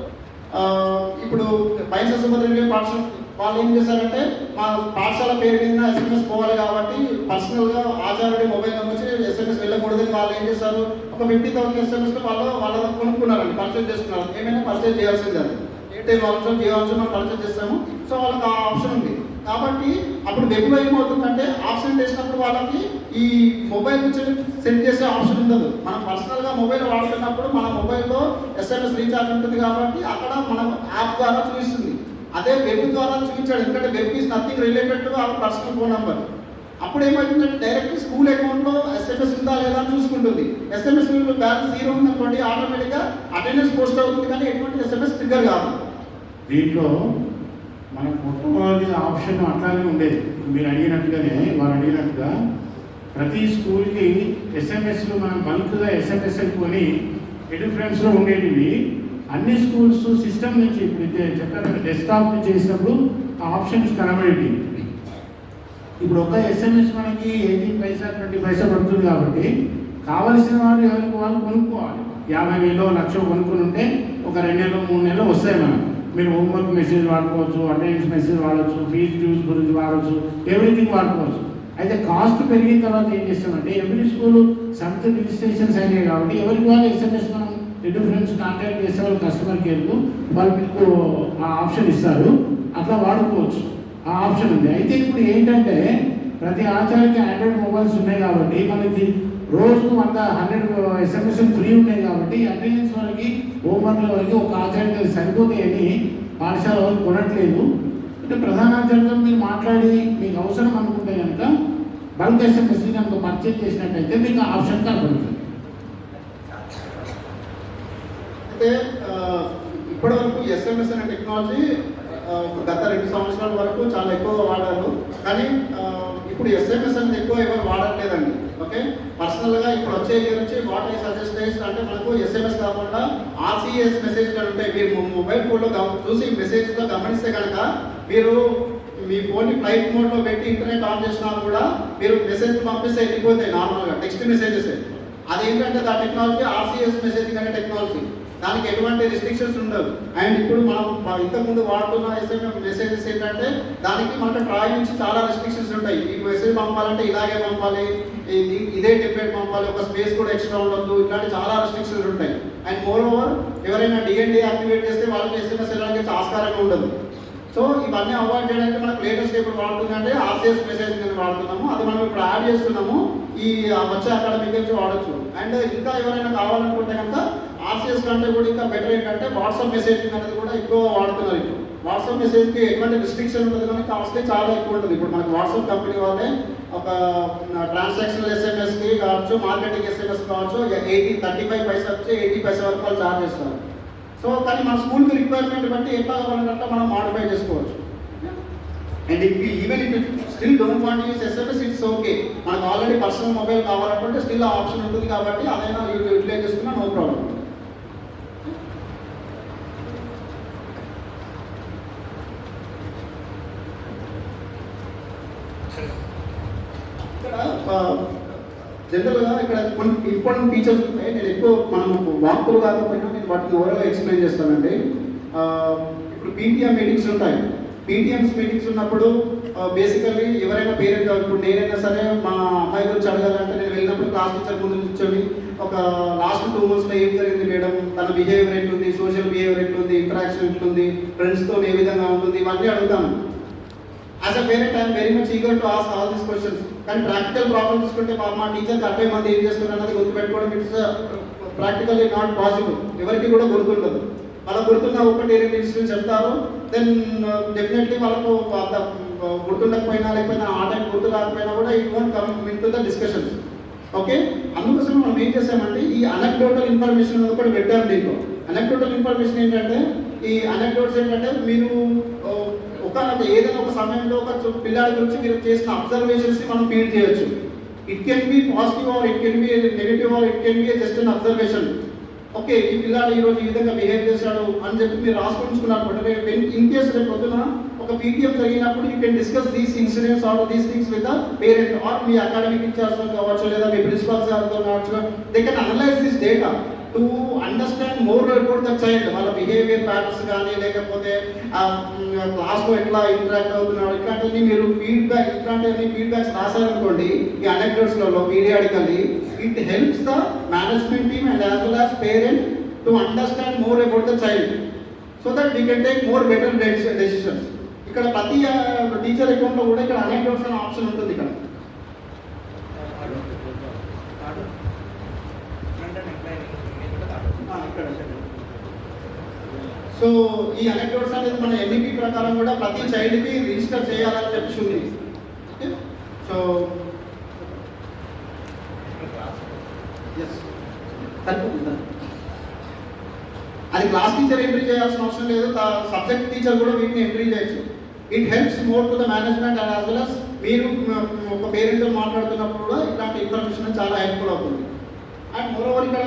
ఇప్పుడు బైన్స్ సుభద్ర పాఠశాల వాళ్ళు ఏం చేశారంటే మా పాఠశాల పేరు మీద ఎస్ఎంఎస్ పోవాలి కాబట్టి పర్సనల్గా ఆచార్యుడి మొబైల్ నుంచి ఎస్ఎంఎస్ వెళ్ళకూడదని వాళ్ళు ఏం చేశారు, ఒక 50,000 ఎస్ఎంఎస్ వాళ్ళ కొనుక్కున్నారండి, పర్చేజ్ చేసుకున్నారు. ఏమైనా పర్చేజ్ చేయాల్సిందే, ఏ టైం అవసరం చేయవలసిన మనం పర్చేజ్ చేస్తాము. సో వాళ్ళకి ఆ ఆప్షన్ ఉంది. కాబట్టి అప్పుడు వెబ్లో ఏమవుతుందంటే ఆప్షన్ చేసినప్పుడు వాళ్ళకి ఈ మొబైల్ నుంచి సెండ్ చేసే ఆప్షన్ ఉండదు. మనం పర్సనల్గా మొబైల్ వాడుతున్నప్పుడు మన మొబైల్లో ఎస్ఎంఎస్ రీఛార్జ్ ఉంటుంది కాబట్టి అక్కడ మనం యాప్ ద్వారా చూపిస్తుంది. అదే వెబ్ ద్వారా చూపించాడు, ఎందుకంటే web is nothing related to our personal phone number. అప్పుడు ఏమవుతుందంటే డైరెక్ట్ స్కూల్ అకౌంట్లో ఎస్ఎంఎస్ ఉందా లేదా అని చూసుకుంటుంది. ఎస్ఎంఎస్ బ్యాలెన్స్ 0 ఉందనుకోండి, ఆటోమేటిక్గా అటెండెన్స్ పోస్ట్ అవుతుంది, కానీ ఎటువంటి ఎస్ఎంఎస్ ట్రిగ్గర్ కాదు. దీంట్లో మనకు మొట్టమొదటి ఆప్షన్ అట్లానే ఉండేది. మీరు అడిగినట్టుగానే వారు అడిగినట్టుగా ప్రతి స్కూల్కి ఎస్ఎంఎస్లు మనం బల్క్గా ఎస్ఎంఎస్లు కొని ఎడ్యుఫ్రెండ్స్లో ఉండేటివి. అన్ని స్కూల్స్ సిస్టమ్ నుంచి ఇప్పుడు చెప్పారు డెస్క్టాప్ నుంచి చేసినప్పుడు ఆ ఆప్షన్స్ కనబడేవి. ఇప్పుడు ఒక ఎస్ఎంఎస్ మనకి 18 పైసా 20 పైసా పడుతుంది కాబట్టి కావలసిన వారు ఎవరికి వాళ్ళు కొనుక్కోవాలి. 50,000 1,00,000 కొనుక్కొని ఉంటే ఒక 2 నెలలు 3 నెలలు వస్తాయి మనకు. మీరు హోంవర్క్ మెసేజ్ వాడుకోవచ్చు, అటెండెన్స్ మెసేజ్ వాడవచ్చు, ఫీజు డ్యూస్ గురించి వాడవచ్చు, ఎవ్రీథింగ్ వాడుకోవచ్చు. అయితే కాస్ట్ పెరిగిన తర్వాత ఏం చేస్తామంటే ఎవ్రీ స్కూల్ సంస్థ రిజిస్ట్రేషన్స్ అయినాయి కాబట్టి ఎవరికి వాళ్ళు ఎస్ఎంఎస్ మనం ఫ్రెండ్స్ కాంటాక్ట్ చేసే వాళ్ళు కస్టమర్ కేర్కు వాళ్ళు మీకు ఆ ఆప్షన్ ఇస్తారు, అట్లా వాడుకోవచ్చు. ఆ ఆప్షన్ ఉంది. అయితే ఇప్పుడు ఏంటంటే ప్రతి ఆచార్యకి ఆండ్రాయిడ్ మొబైల్స్ ఉన్నాయి కాబట్టి మనకి రోజుకు 100 ఎస్ఎంఎస్ ఫ్రీ ఉన్నాయి కాబట్టి అటెండెన్స్ వరకు హోంవర్క్ల వరకు ఒక ఆచార్యకి సరిపోతాయని పాఠశాల వరకు కొనట్లేదు. అంటే ప్రధానాచార్యంతో మీరు మాట్లాడి మీకు అవసరం అనుకుంటే కనుక బల్క్ ఎస్ఎంఎస్ కనుక పర్చేజ్ చేసినట్టయితే మీకు ఆప్షన్ కనబడుతుంది. అయితే ఇప్పటివరకు ఎస్ఎంఎస్ అనే టెక్నాలజీ గత 2 సంవత్సరాల వరకు చాలా ఎక్కువ వాడారు, కానీ ఇప్పుడు ఎస్ఎంఎస్ అనేది ఎక్కువ ఎవరు వాడట్లేదండి. ఓకే, పర్సనల్గా ఇప్పుడు వచ్చే ఇయర్ నుంచి వాట్ ఐ సజెస్ట్ చేసి అంటే మనకు ఎస్ఎంఎస్ కాకుండా ఆర్సిఎస్ మెసేజ్ ఉంటాయి. మీరు మొబైల్ ఫోన్లో చూసి మెసేజ్లో గమనిస్తే కనుక మీరు మీ ఫోన్ని ఫ్లైట్ మోడ్లో పెట్టి ఇంటర్నెట్ ఆన్ చేసినా కూడా మీరు మెసేజ్ పంపిస్తే వెళ్ళిపోతాయి నార్మల్గా టెక్స్ట్ మెసేజెస్. అదేంటంటే ఆ టెక్నాలజీ ఆర్సిఎస్ మెసేజింగ్ అనే టెక్నాలజీ, దానికి ఎటువంటి రిస్ట్రిక్షన్స్ ఉండవు. అండ్ ఇప్పుడు మనం ఇంతకుముందు వాడుతున్న ఎస్ఎంఎస్ మెసేజెస్ ఏంటంటే దానికి మనకు ట్రాయ్ నుంచి చాలా రెస్ట్రిక్షన్స్ ఉంటాయి. ఈ మెసేజ్ పంపాలంటే ఇలాగే పంపాలి, ఇదే టెంప్లెట్ పంపాలి, ఒక స్పేస్ కూడా ఎక్స్ట్రా ఉండొద్దు, ఇట్లాంటి చాలా రెస్ట్రిక్షన్స్ ఉంటాయి. అండ్ మోర్ ఓవర్ ఎవరైనా డిఎన్డి యాక్టివేట్ చేస్తే వాళ్ళకి ఎస్ఎంఎస్ వెళ్ళడానికి ఆస్కారంగా ఉండదు. సో ఇవన్నీ అవాయిడ్ చేయడానికి మనకు లేటెస్ట్ ఇప్పుడు వాడుతుందంటే ఆర్సిఎస్ మెసేజింగ్ అని వాడుతున్నాము. అది మనం ఇప్పుడు యాడ్ చేస్తున్నాము, ఈ వచ్చే అకాడమిక్ నుంచి వాడచ్చు. అండ్ ఇంకా ఎవరైనా కావాలనుకుంటే కనుక ఆర్సిఎస్ కంటే కూడా ఇంకా బెటర్ ఏంటంటే వాట్సాప్ మెసేజింగ్ అనేది కూడా ఎక్కువ వాడుతున్నారు. ఇప్పుడు వాట్సాప్ మెసేజ్కి ఎటువంటి రిస్ట్రిక్షన్ ఉంటుంది, కానీ కాస్ట్ చాలా ఎక్కువ ఉంటుంది. ఇప్పుడు మనకి వాట్సాప్ కంపెనీ వాళ్ళే ఒక ట్రాన్సాక్షనల్ ఎస్ఎంఎస్కి కావచ్చు, మార్కెటింగ్ ఎస్ఎంఎస్ కావచ్చు 35 పైసా వచ్చి 80 పైసా వరకు వాళ్ళు ఛార్జ్ చేస్తారు. సో కానీ మన స్కూల్కి రిక్వైర్మెంట్ బట్టి ఎట్లా కావాలంటే మనం మాడిఫై చేసుకోవచ్చు. And even if still don't want use SMS it's okay, మనకు ఆల్రెడీ పర్సనల్ మొబైల్ కావాలనుకుంటే స్టిల్ ఆ ఆప్షన్ ఉంటుంది కాబట్టి అదైనా యూటిలైజ్ చేసుకున్నా నో ప్రాబ్లం. జనరల్గా ఇక్కడ కొన్ని ఇంపార్టెంట్ ఫీచర్స్ ఉంటాయి. నేను ఎక్కువ మనం వాక్తులు కాకపోయినా నేను వాటిని ఓవరాల్గా ఎక్స్ప్లెయిన్ చేస్తానండి. ఇప్పుడు పీటీఎం మీటింగ్స్ ఉంటాయి. పీటీఎంస్ మీటింగ్స్ ఉన్నప్పుడు బేసికల్లీ ఎవరైనా పేరెంట్ ఇప్పుడు నేనైనా సరే మా అమ్మాయి గురించి అడగాలంటే నేను వెళ్ళినప్పుడు క్లాస్ టీచర్ ముందు కూర్చొని ఒక లాస్ట్ 2 monthsలో ఏం జరిగింది మేడం, తన బిహేవియర్ ఎట్లుంది, సోషల్ బిహేవియర్ ఎట్లుంది, ఇంటరాక్షన్ ఎట్లుంది, ఫ్రెండ్స్తో ఏ విధంగా ఉంటుంది, ఇవన్నీ అడుగుతాను. As a parent I'm very much eager to ask all these questions. కానీ ప్రాక్టికల్ ప్రాబ్లమ్ తీసుకుంటే మా టీచర్కి 60 మంది ఏం చేస్తున్నారు అన్నది గుర్తుపెట్టుకోవడం ఇట్స్ ప్రాక్టికల్లీ నాట్ పాసిబుల్. ఎవరికి కూడా గుర్తుండదు. వాళ్ళకు గుర్తున్న 1-2 ఇన్సిడెంట్స్ చెప్తారు, దెన్ డెఫినెట్లీ వాళ్ళకు అంత గుర్తుండకపోయినా లేకపోయినా ఆ టైం గుర్తు రాకపోయినా కూడా it won't come in to the discussions. Okay, అందుకోసం మనం ఏం చేసామంటే ఈ అనెక్డోటల్ ఇన్ఫర్మేషన్ అనేది కూడా పెట్టాము దీంట్లో. అనెక్డోటల్ ఇన్ఫర్మేషన్ ఏంటంటే ఈ అనెక్డోట్స్ ఏంటంటే మీరు ఏదైనా ఒక సమయంలో ఒక పిల్లాడి గురించి మీరు చేసిన అబ్జర్వేషన్స్ని మనం ఫీడ్ చేయొచ్చు. It can be positive or it can be negative or it can be just an observation. Okay, ఈ పిల్లాడు ఈరోజు ఈ విధంగా బిహేవ్ చేశాడు అని చెప్పి మీరు రాసుకుంటున్నారు. ఇన్ కేసు రేపు పొద్దున ఒక పీటీఎం జరిగినప్పుడు you can discuss these incidents or these things with the parent or మీ అకాడమిక్ టీచర్స్తో కావచ్చు, లేదా మీ ప్రిన్సిపల్ సార్తో కావచ్చు. They can analyse this data to understand more about the child, వాళ్ళ బిహేవియర్ ప్యాటర్న్స్ కానీ లేకపోతే క్లాస్లో ఎట్లా ఇంటరాక్ట్ అవుతున్నాడు, ఇట్లాంటివన్నీ మీరు ఇట్లాంటివన్నీ ఫీడ్బ్యాక్స్ రాశారనుకోండి ఈ అనెక్డోట్స్లలో periodically. It helps the management team and as well as parent to understand more about the child so that we can take more better decisions. ఇక్కడ ప్రతి టీచర్ అకౌంట్లో కూడా ఇక్కడ అనెక్డోట్స్ అనే ఆప్షన్ ఉంటుంది. ఇక్కడ సో ఈ అనెక్డోట్స్ అనేది మన ఎన్ఈపీ ప్రకారం కూడా ప్రతి చైల్డ్కి రిజిస్టర్ చేయాలని చెప్పి ఉంది. ఓకే, సో సో ఎస్ సరిపోతుంది. అది క్లాస్ టీచర్ ఎంట్రీ చేయాల్సిన అవసరం లేదు, సబ్జెక్ట్ టీచర్ కూడా వీటిని ఎంట్రీ చేయొచ్చు. It helps more to the management and as well as మీరు ఒక పేరెంట్తో మాట్లాడుతున్నప్పుడు కూడా ఇట్లాంటి ఇన్ఫర్మేషన్ చాలా హెల్ప్ఫుల్ అవుతుంది. అండ్ మోరోవర్ ఇక్కడ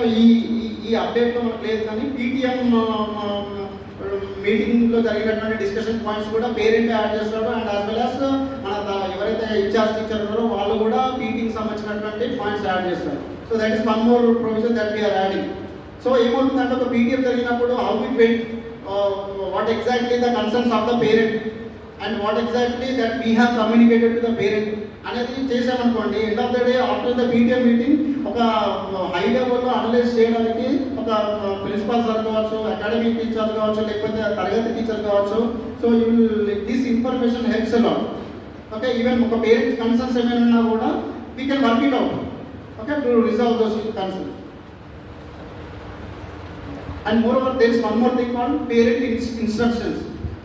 ఈ అప్డేట్లో మనకు లేదు కానీ పీటీఎం మీటింగ్లో జరిగినటువంటి డిస్కషన్ పాయింట్స్ కూడా పేరెంట్ యాడ్ చేస్తారు అండ్ యాజ్ వెల్ as మన ఎవరైతే ఇన్ఛార్జ్ టీచర్ ఉన్నారో వాళ్ళు కూడా పీటీకి సంబంధించినటువంటి పాయింట్స్ యాడ్ చేస్తారు. So that is one more provision that we are adding. So ఏమవుతుందంటే ఒక పీటీఎం జరిగినప్పుడు how it went, what exactly the concerns of the parent and what exactly that we have communicated to the parent అనేది చేసామనుకోండి, end of the day after the PTM meeting ఒక high లెవెల్లో analyse చేయడానికి ఒక principal sir కావచ్చు, academic teacher కావచ్చు, లేకపోతే తరగతి టీచర్ కావచ్చు. So you will this information helps a lot. Okay, even ఒక పేరెంట్ కన్సర్న్స్ ఏమైనా ఉన్నా కూడా we can work it out, okay, to resolve those concerns. And moreover, there is one more thing called parent instructions.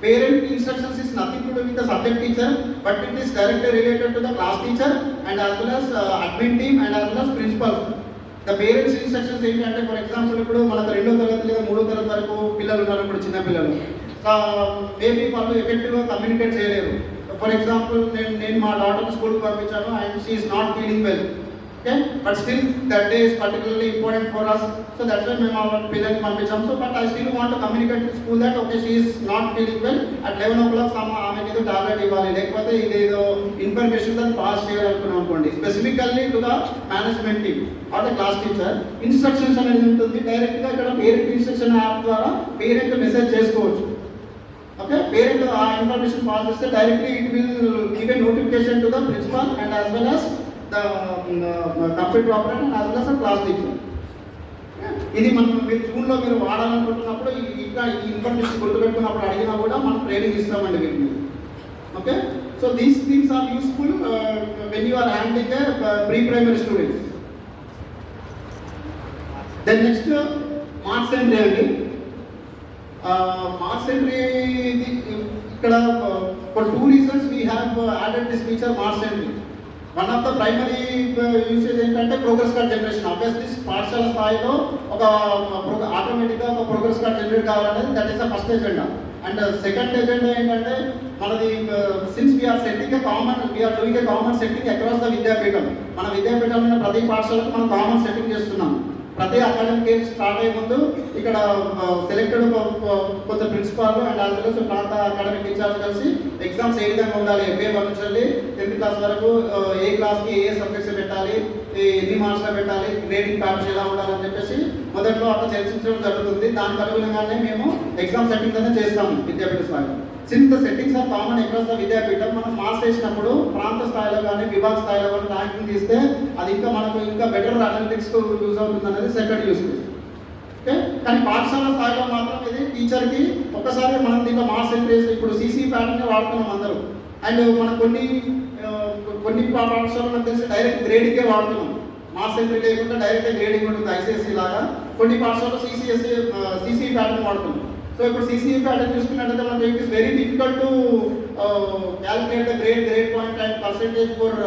Parent instructions is nothing to do with the subject teacher, but it is directly related to the class teacher and as well as admin team and as well as principals. The parents instructions ఏంటంటే for example ఇప్పుడు మనకు 2వ తరగతి లేదా 3వ తరగతి వరకు పిల్లలు ఉన్నారు, ఇప్పుడు చిన్న పిల్లలు మేబీ వాళ్ళు ఎఫెక్టివ్గా కమ్యూనికేట్ చేయలేరు. ఫర్ ఎగ్జాంపుల్ నేను మా డాటర్ స్కూల్కి పంపించాను and she is not feeling well. Okay, but still that day is particularly important for us, so that's why మేము our పిల్లల్ని పంపించాం. So but I still want to communicate to school that okay, she is not feeling well, at 11 o'clock ఆమెకి ఏదో tablet ఇవ్వాలి, లేకపోతే ఇదేదో information దాన్ని pass చేయాలనుకున్నాం అనుకోండి, specifically to the management team or the class teacher. Instructions అనేది ఉంటుంది, డైరెక్ట్గా ఇక్కడ పేరెంట్ ఇన్స్ట్రక్షన్ యాప్ ద్వారా పేరెంట్ మెసేజ్ చేసుకోవచ్చు. ఓకే, పేరెంట్ ఆ ఇన్ఫర్మేషన్ పాస్ చేస్తే directly it will give a notification to the principal and as well as the computer operator and as well as a class teacher. ఇది మనం మీరు జూన్లో మీరు వాడాలనుకుంటున్నప్పుడు ఇంకా ఈ ఇన్ఫర్మేషన్ గుర్తుపెట్టుకున్నప్పుడు అడిగినా కూడా మనం ట్రైనింగ్ ఇస్తామండి వీటిని. Okay, so these things are useful when you are handling pre primary students. Then next marks entry అండి. మార్క్స్ ఎంట్రీ ఇక్కడ for 2 reasons we have added this feature marks entry. One of the primary usage ఏంటంటే progress card generation. Obviously పాఠశాల స్థాయిలో ఒక ఆటోమేటిక్గా ఒక progress card generate కావాలనేది that is the first agenda. And second agenda ఏంటంటే మనది since we are setting we are doing a common setting across the విద్యాపీఠం. మన విద్యాపీఠంలో ప్రతి పాఠశాలకు మనం కామన్ సెట్టింగ్ చేస్తున్నాం. ప్రతి అకాడమిక్ ఇయర్ స్టార్ట్ అయ్యే ముందు ఇక్కడ సెలెక్టెడ్ కొంత principal and as well as ప్రాంత అకాడమిక్ ఇన్ఛార్జ్ కలిసి ఎగ్జామ్స్ ఏ విధంగా ఉండాలి, FA1 నుంచి 10th క్లాస్ వరకు ఏ క్లాస్కి ఏ సబ్జెక్ట్స్ పెట్టాలి, ఎన్ని మార్క్స్లో పెట్టాలి, గ్రేడింగ్ ప్యాటర్న్ ఎలా ఉండాలని చెప్పేసి మొదట్లో అట్లా చర్చించడం జరుగుతుంది. దానికి అనుగుణంగానే మేము ఎగ్జామ్ సెట్టింగ్స్ అనేది చేస్తాము విద్యాపీఠ స్థాయిలో. Since the settings are common across the విద్యాపీఠం, మనం మార్క్స్ వేసినప్పుడు ప్రాంత స్థాయిలో కానీ విభాగ స్థాయిలో కానీ ర్యాంకింగ్ తీస్తే అది ఇంకా మనకు ఇంకా బెటర్ అనలిటిక్స్ యూజ్ అవుతుంది అనేది సెకండ్ యూస్. ఓకే, కానీ పాఠశాల స్థాయిలో మాత్రం ఇది టీచర్కి ఒక్కసారి మనం దీంట్లో మార్క్స్ ఎంట్రీ ఇప్పుడు CC ప్యాటర్న్ వాడుతున్నాం అందరూ. అండ్ మనం కొన్ని పాఠశాలలో నాకు తెలిసి డైరెక్ట్ గ్రేడింగే వాడుతున్నాం, మార్క్స్ ఎంట్రీ లేకుండా డైరెక్ట్ గ్రేడింగ్ ఉంటుంది ICSE లాగా. కొన్ని పాఠశాలలో CC ప్యాటర్న్ వాడుతున్నాం. సో ఇప్పుడు CCE ప్యాటర్న్ చూసుకున్నట్లయితే మనకి it is very difficult to calculate the grade point and percentage for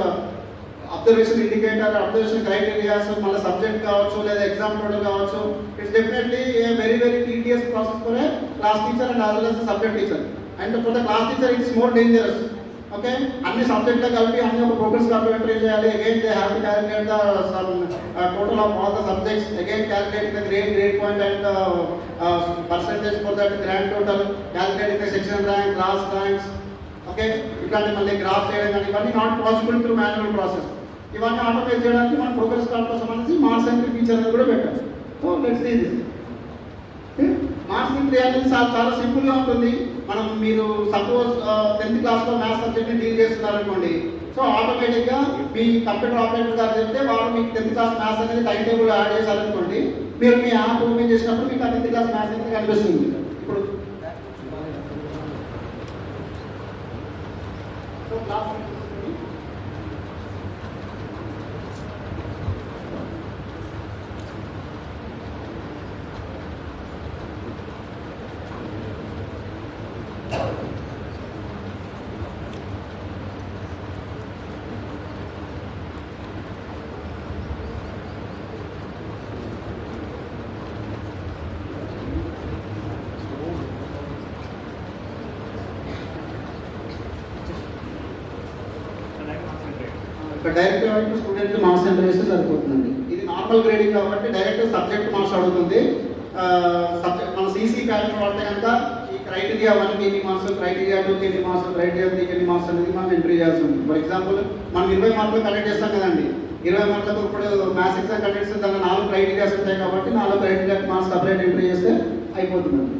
observation indicator, observation criterias, మళ్ళీ సబ్జెక్ట్ కావచ్చు లేదా ఎగ్జామ్ టోటల్ కావచ్చు. It's definitely a very tedious process for a class teacher and as well as subject teacher. And for the class teacher it's more dangerous. Okay, అన్ని సబ్జెక్ట్లో కలిపి అన్ని ఒక progress card entry చేయాలి. Again they have to calculate the total of all the subjects, again calculate the grade point and percentage for that grand total, calculate the section rank, class ranks. Okay, ఇట్లాంటి మళ్ళీ graph చేయడం కానీ ఇవన్నీ not possible through manual process. ఇవన్నీ automate చేయడానికి మనం progress కార్డ్తో సంబంధించి marks entry feature అనేది కూడా పెట్టాలి. So let's see this. Marks entry అనేది చాలా సింపుల్గా ఉంటుంది. మీరు సపోజ్ 10th క్లాస్లో మ్యాథ్స్ సబ్జెక్ట్ని డీల్ చేస్తున్నారనుకోండి, సో ఆటోమేటిక్గా మీ కంప్యూటర్ ఆపరేటర్ గారు చెప్తే వాళ్ళు మీకు 10th క్లాస్ మ్యాథ్స్ అనేది టైం టేబుల్ యాడ్ చేశారనుకోండి, మీరు మీ యాప్ ఓపెన్ చేసినప్పుడు మీకు 10th క్లాస్ మ్యాథ్స్ అనేది కనిపిస్తుంది. ఇప్పుడు క్లాస్ డైరెక్ట్ స్టూడెంట్కి మార్క్స్ ఎంటర్ చేస్తే సరిపోతుందండి. ఇది నార్మల్ గ్రేడింగ్ కాబట్టి డైరెక్ట్ సబ్జెక్ట్ మార్క్స్ అడుగుతుంది. సబ్జెక్ట్ మన సీసీ ప్యాటర్న్ వాడితే కనుక ఈ క్రైటీరియా 1కి ఎన్ని మార్క్స్, క్రైటీరియా 2కి ఎన్ని మార్క్స్, క్రైటీరియా 3కి ఎన్ని మార్క్స్ అనేది మనం ఎంట్రీ చేయాల్సి ఉంటుంది. ఫర్ ఎగ్జాంపుల్ మనం 20 మార్కులు కండక్ట్ చేస్తాం కదండి. 20 మార్కులకు ఇప్పుడు మ్యాథ్స్ ఎగ్జామ్ కండక్ట్ చేస్తే దాంట్లో 4 క్రైటీరియాస్ ఉంటాయి కాబట్టి 4 క్రైటీరియా మార్క్స్ సపరేట్ ఎంట్రీ చేస్తే అయిపోతుందండి.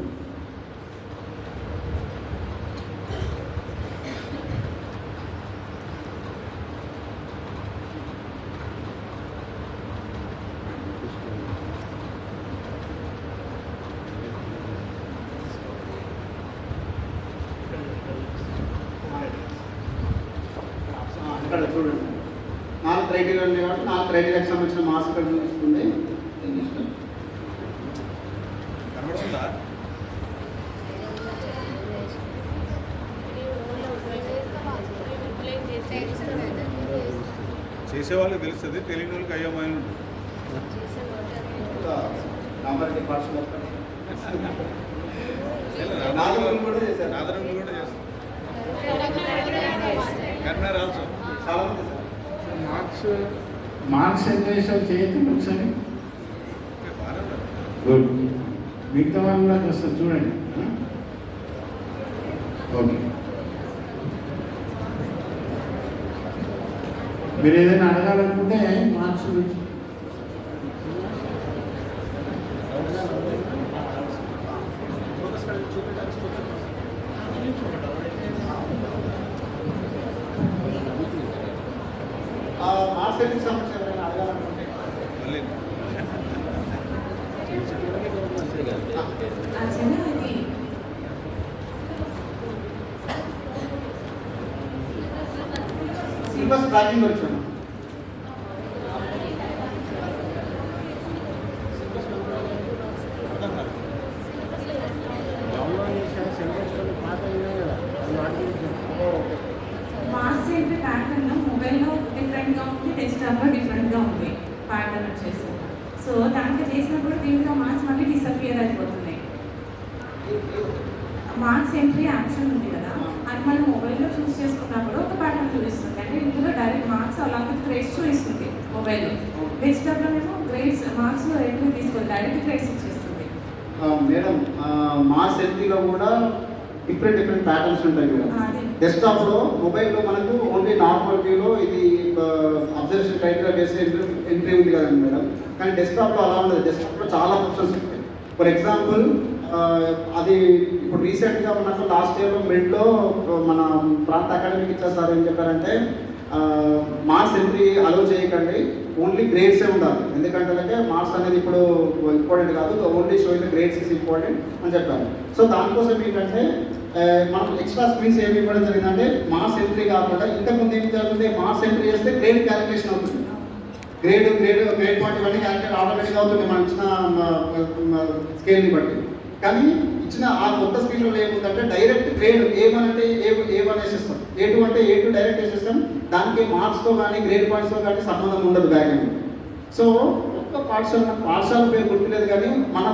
ఇక్కడ చూడండి 4 క్రైటీరియా ఉన్నాయి కాబట్టి 4 క్రైటీరియాకి సంబంధించిన మార్క్స్ ఇక్కడ చూపిస్తుంది. కనబడుతుందా? చేసేవాళ్ళకి తెలుస్తుంది, తెలియని వాళ్ళకి అయ్యమైన నంబర్ డిపార్ట్మెంట్ కూడా చేశారు. నాదరంలో కూడా చేస్తాం. కర్నర్ ఆల్సో చాలా మంది సార్. మార్క్స్ ఎంత వేసావు చేయొద్దు ఒకసారి. గుడ్. మిగతా వాళ్ళు కూడా వస్తారు చూడండి. ఓకే, మీరు ఏదైనా అడగాలనుకుంటే మార్క్స్ గురించి మార్క్స్ ఎన్నికి సంబంధించి ఎవరైనా అడగాలనుకుంటే మళ్ళీ యాక్చువల్గా ఇది సిలబస్ ట్రాకింగ్ వచ్చాను. మార్క్స్ ఏంటి ప్యాటర్న్ మొబైల్లో డిఫరెంట్గా ఉంది, డెస్క్టాప్లో డిఫరెంట్గా ఉంది ప్యాటర్న్ వచ్చేసి. సో దాంట్లో చేసినప్పుడు దీంట్లో మార్క్స్ మళ్ళీ డిసపియర్ అయిపోతున్నాయి. మార్క్స్ ఎంట్రీ ఆప్షన్ ఉంది కదా, అది మనం మొబైల్లో చూస్ చేసుకున్నప్పుడు ఒక ప్యాటర్న్ చూపిస్తుంది. అంటే ఇందులో డైరెక్ట్ మార్క్స్ అలాగే గ్రేడ్స్ చూపిస్తుంది మొబైల్లో. డెస్క్టాప్లోనేమో గ్రేడ్స్ మార్క్స్ ఎంట్రీ తీసుకొని డైరెక్ట్ గ్రేడ్స్ ఇచ్చేస్తుంది. మేడం మార్క్స్ ఎంట్రీలో కూడా డిఫరెంట్ ప్యాటర్న్స్ ఉంటాయి కదా. అదే డెస్క్టాప్లో మొబైల్లో మనకు ఓన్లీ నార్మల్ వ్యూలో ఇది అబ్జర్వేషన్ క్రైటీరియా బేస్ ఎంట్రీ ఉంది కదండి మేడం. కానీ డెస్క్టాప్లో అలా ఉండదు. డెస్క్టాప్లో చాలా ఆప్షన్స్ ఉంటాయి. ఫర్ ఎగ్జాంపుల్ అది ఇప్పుడు రీసెంట్గా మనకు లాస్ట్ ఇయర్లో మిడ్లో మన ప్రాంత అకాడమిక్ ఇచ్చారు సార్ ఏం చెప్పారంటే మార్క్స్ ఎంట్రీ అలో చేయకండి, ఓన్లీ గ్రేడ్సే ఉండాలి. ఎందుకంటే మార్క్స్ అనేది ఇప్పుడు ఇంపార్టెంట్ కాదు, only showing the grades is important అని చెప్పారు. సో దానికోసం ఏంటంటే మనం ఎక్స్ట్రా స్క్రీన్స్ ఏమి ఇవ్వడం జరిగిందంటే మార్క్స్ ఎంట్రీ కాకుండా ఇంతకుముందు ఏం జరుగుతుంది, మార్క్స్ ఎంట్రీ చేస్తే గ్రేడ్ క్యాలిక్యులేషన్ అవుతుంది. గ్రేడ్ పాయింట్ ఇవన్నీ క్యాలిక్యులేట్ ఆటోమేటిక్గా అవుతుంది మనం ఇచ్చిన స్కేల్ని బట్టి. కానీ ఇచ్చిన ఆ కొత్త స్క్రీన్లో ఏముందంటే డైరెక్ట్ గ్రేడ్ A1 అంటే A1 వేసేస్తాం, A2 అంటే A2 డైరెక్ట్ వేసేస్తాం. దానికి మార్క్స్తో కానీ గ్రేడ్ పాయింట్స్తో కానీ సంబంధం ఉండదు బ్యాక్ ఎండ్. సో ఒక్క పాఠశాల పేరు గుర్తులేదు కానీ మన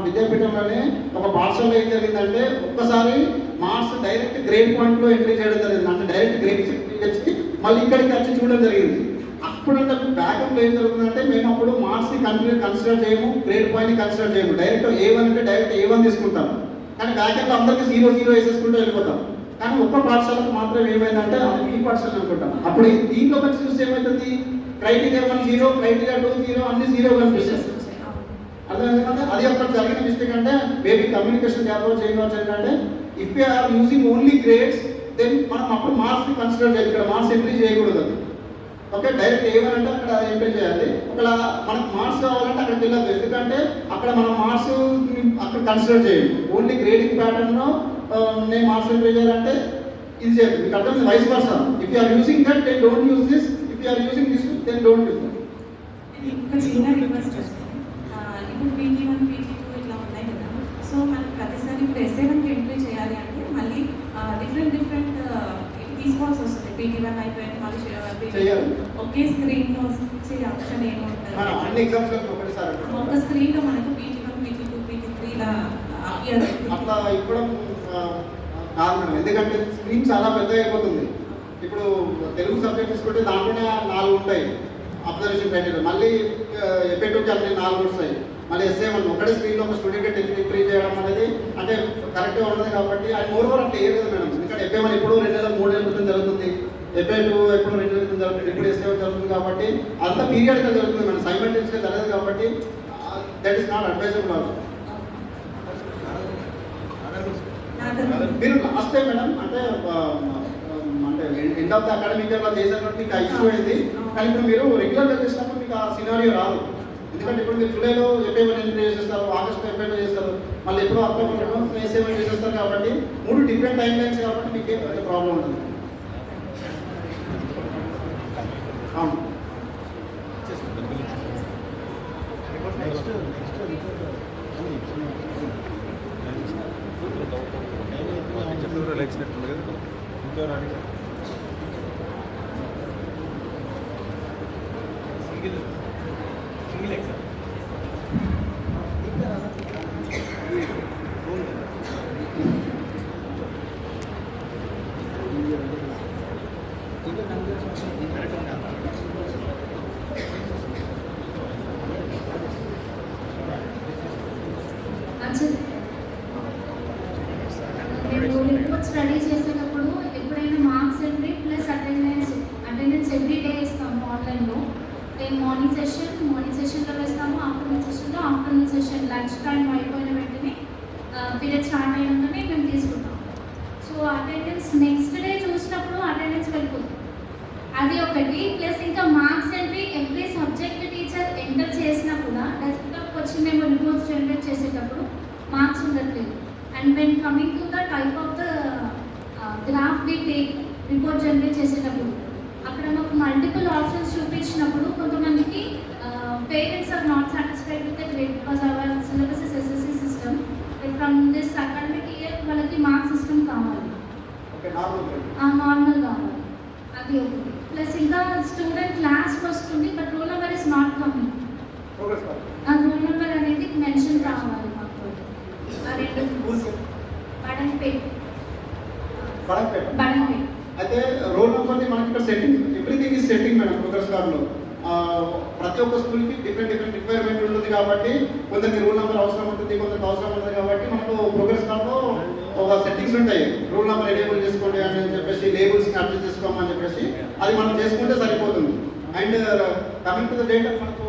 విద్యాపీఠంలోనే ఒక పాఠశాలలో ఏం జరిగిందంటే ఒక్కసారి మార్క్స్ డైరెక్ట్ గ్రేడ్ పాయింట్లో ఎంట్రీ చేయడం జరిగింది. అంటే డైరెక్ట్ గ్రేడ్స్ వచ్చి మళ్ళీ ఇక్కడికి వచ్చి చూడడం జరిగింది. అప్పుడంటే బ్యాకప్లో ఏం జరుగుతుందంటే మేము అప్పుడు మార్క్స్ని కన్సిడర్ చేయము, గ్రేడ్ పాయింట్ని కన్సిడర్ చేయము. డైరెక్ట్ A1 అంటే డైరెక్ట్ A1 తీసుకుంటాం. కానీ బ్యాకప్లో అందరికీ 0 వేసేసుకుంటూ వెళ్ళిపోతాం. కానీ ఒక్క పాఠశాలకు మాత్రం ఏమైందంటే అది ఈ పాఠశాల అనుకుంటాం. అప్పుడు దీంట్లో వచ్చి చూస్తే ఏమవుతుంది, క్రైటీరియా 1 0, క్రైటీరియా 2 0 అన్ని 0 కనిపిస్తుంది. అర్థమైందంటే అది అక్కడ జరిగిన మిస్టేక్. అంటే మేబీ కమ్యూనికేషన్ గ్యాప్లో చేయవచ్చు. ఏంటంటే if you are using only grades then మనం అప్పుడు మార్క్స్ని కన్సిడర్ చేయాలి, ఇక్కడ మార్క్స్ ఎంట్రీ చేయకూడదు. ఓకే, డైరెక్ట్ ఏమని అంటే అక్కడ ఎంట్రీ చేయాలి. ఒకవేళ మనకు మార్క్స్ కావాలంటే అక్కడికి వెళ్ళదు, ఎందుకంటే అక్కడ మనం మార్క్స్ అక్కడ కన్సిడర్ చేయాలి. ఓన్లీ గ్రేడింగ్ ప్యాటర్న్లో నేను మార్క్స్ ఎంట్రీ చేయాలంటే ఇది చేయాలి. మీకు అర్థం vice versa. If you are using that then don't use this, if you are using this then don't use that. ఒక చిన్న రిక్వెస్ట్ వస్తుంది. ఇప్పుడు PT1, PT2 ఇట్లా ఉన్నాయి కదా. సో మనకి ప్రతిసారి ఇప్పుడు SA1కి ఎంట్రీ చేయాలి అంటే మళ్ళీ డిఫరెంట్ తీసుకోవాల్సి వస్తుంది. PT1 అయిపోయింది మళ్ళీ చేయాలి. ఒకే స్క్రీన్లో వచ్చే ఆప్షన్ ఏముంటుంది, అన్ని ఎగ్జామ్స్లో ఒకటిసారి ఒక స్క్రీన్లో మనకు PT1, PT2, PT3 ఇలా అట్లా ఇవ్వడం కాదు మేడం. ఎందుకంటే స్క్రీన్ చాలా పెద్దగా అయిపోతుంది. ఇప్పుడు తెలుగు సబ్జెక్ట్ తీసుకుంటే దాంట్లోనే 4 ఉంటాయి అబ్జర్వేషన్ క్రైటీరియా, మళ్ళీ ఎఫెక్టివ్కి అన్ని 4 వస్తాయి, మళ్ళీ ఎస్ఏ1 ఒకటే స్క్రీన్లో ఒక స్టూడెంట్ ఎంట్రీ చేయడం అనేది అంటే కరెక్ట్గా ఉండదు కాబట్టి అది మోర్ అట్లా ఏం లేదు మేడం. ఎందుకంటే ఎఫ్ఏ1 ఎప్పుడు 2 నెలలు 3 నెలల క్రితం జరుగుతుంది, ఎఫ్ఏ2 ఎప్పుడు 2 నెలల క్రితం జరుగుతుంది, ఇప్పుడు ఎస్ఏ1 జరుగుతుంది కాబట్టి అంత పీరియడ్గా జరుగుతుంది మేడం, సైమల్టేనియస్గా జరగదు కాబట్టి that is not advisable also. మీరు లాస్ట్ టైం మేడం అంటే ఎండ్ ఆఫ్ ద అకాడమిక్ ఇయర్లో చేసినప్పుడు మీకు ఆ ఇష్యూ అయింది, కానీ ఇప్పుడు మీరు రెగ్యులర్గా చేసినప్పుడు మీకు ఆ సినారియో రాదు. ఎందుకంటే ఇప్పుడు మీరు జూలైలో ఎఫ్ఏ1 ఎంట్రీ చేసేస్తారు, ఆగస్ట్లో ఎఫ్ఏ2 చేస్తారు, మళ్ళీ ఎప్పుడో అక్టోబర్లో ఎస్ఏ1 చేసేస్తారు కాబట్టి 3 డిఫరెంట్ టైం లైన్స్ కాబట్టి మీకు ఏం పెద్ద ప్రాబ్లం ఉంటుంది. అవును మేము రిపోర్ట్స్ రెడీ చేసేటప్పుడు ఎప్పుడైనా marks entry plus attendance every day ఇస్తాము ఆన్లైన్లో. మేము మార్నింగ్ సెషన్లో వేస్తాము, ఆఫ్టర్నూన్ సెషన్ లంచ్ టైం అయిపోయిన వెంటనే పీరియడ్ స్టార్ట్ అయినాకనే మేము తీసుకుంటాం. సో అటెండెన్స్ నెక్స్ట్ డే చూసినప్పుడు అటెండెన్స్ వెళ్ళిపోతుంది, అది ఒకటి. ప్లస్ ఇంకా marks entry every subject teacher enter చేసినా కూడా డెస్క్టాప్ వచ్చి మేము రిపోర్ట్స్ జనరేట్ చేసేటప్పుడు మార్క్స్ ఉండట్లేదు. And when coming to the type of the graph we take report generate చేసేటప్పుడు అక్కడ మాకు మల్టిపుల్ ఆప్షన్స్ చూపించినప్పుడు కొంతమందికి parents are not satisfied with the grade because our syllabus is SSC system. From this academic year వాళ్ళకి marks system కావాలి, normal కావాలి, అది ఒకటి. ప్లస్ ఇంకా స్టూడెంట్ క్లాస్కి వస్తుంది but roll number is not coming, ఆ రోల్ నెంబర్ అనేది మెన్షన్ కావాలి మాకు. ఆ 2 బడంపేట్ అయితే రోల్ నెంబర్ని మనకి ఇక్కడ setting everything is setting madam. Progress కార్డులో ప్రతి ఒక్క స్కూల్కి డిఫరెంట్ రిక్వైర్మెంట్ ఉంటుంది కాబట్టి కొందరికి రోల్ నెంబర్ అవసరం ఉంటుంది, కొందరికి అవసరం ఉంటుంది కాబట్టి మనకు ప్రోగ్రెస్ కార్డులో ఒక సెట్టింగ్స్ ఉంటాయి. రోల్ నెంబర్ ఎనేబుల్ చేసుకోండి అని చెప్పేసి, లేబుల్స్ని అడ్జస్ట్ చేసుకోమని చెప్పేసి అది మనం చేసుకుంటే సరిపోతుంది. And coming to the date మనకు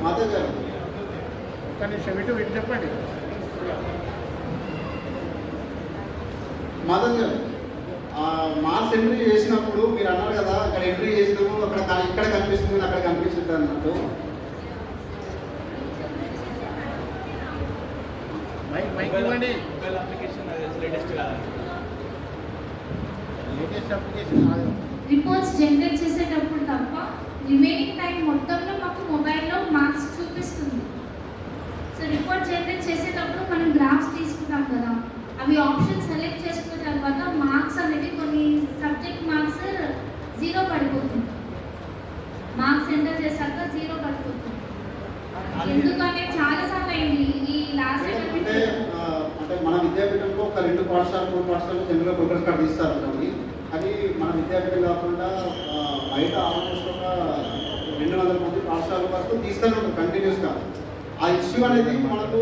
మాధవ్ గారు చెప్పండి. మాధవ్ గారు మార్క్స్ ఎంట్రీ చేసినప్పుడు మీరు అన్నారు కదా అక్కడ ఎంట్రీ చేసినప్పుడు అక్కడ ఇక్కడ కనిపిస్తుంది అక్కడ కనిపిస్తుంది అన్నట్టు. రిపోర్ట్స్ జనరేట్ చేసేటప్పుడు తప్ప రిమైనింగ్ టైం మొత్తంలో మాకు మొబైల్లో మార్క్స్ చూపిస్తుంది. సో రిపోర్ట్ జనరేట్ చేసేటప్పుడు మనం గ్రాఫ్స్ తీసుకుంటాం కదా, అవి ఆప్షన్ సెలెక్ట్ చేసుకున్న తర్వాత మార్క్స్ అనేది కొన్ని సబ్జెక్ట్ మార్క్స్ 0 పడిపోతుంది, మార్క్స్ ఎంటర్ చేశాక 0 పడిపోతుంది. ఎందుకంటే చాలా సార్లు అయింది ఈ లాస్ట్ అంటే మన విద్యాపీఠంలో ఒక 2 పాఠశాలలు 3 పాఠశాలలు జనరల్గా ప్రోగ్రెస్ కార్డు ఇస్తారు కాబట్టి అది మన విద్యాపీఠం కాకుండా బయట ఆల్మోస్ట్ ఒక 200 మంది పాఠశాలల వరకు తీస్తూనే ఉంటారు కంటిన్యూస్గా. ఆ ఇష్యూ అనేది మనకు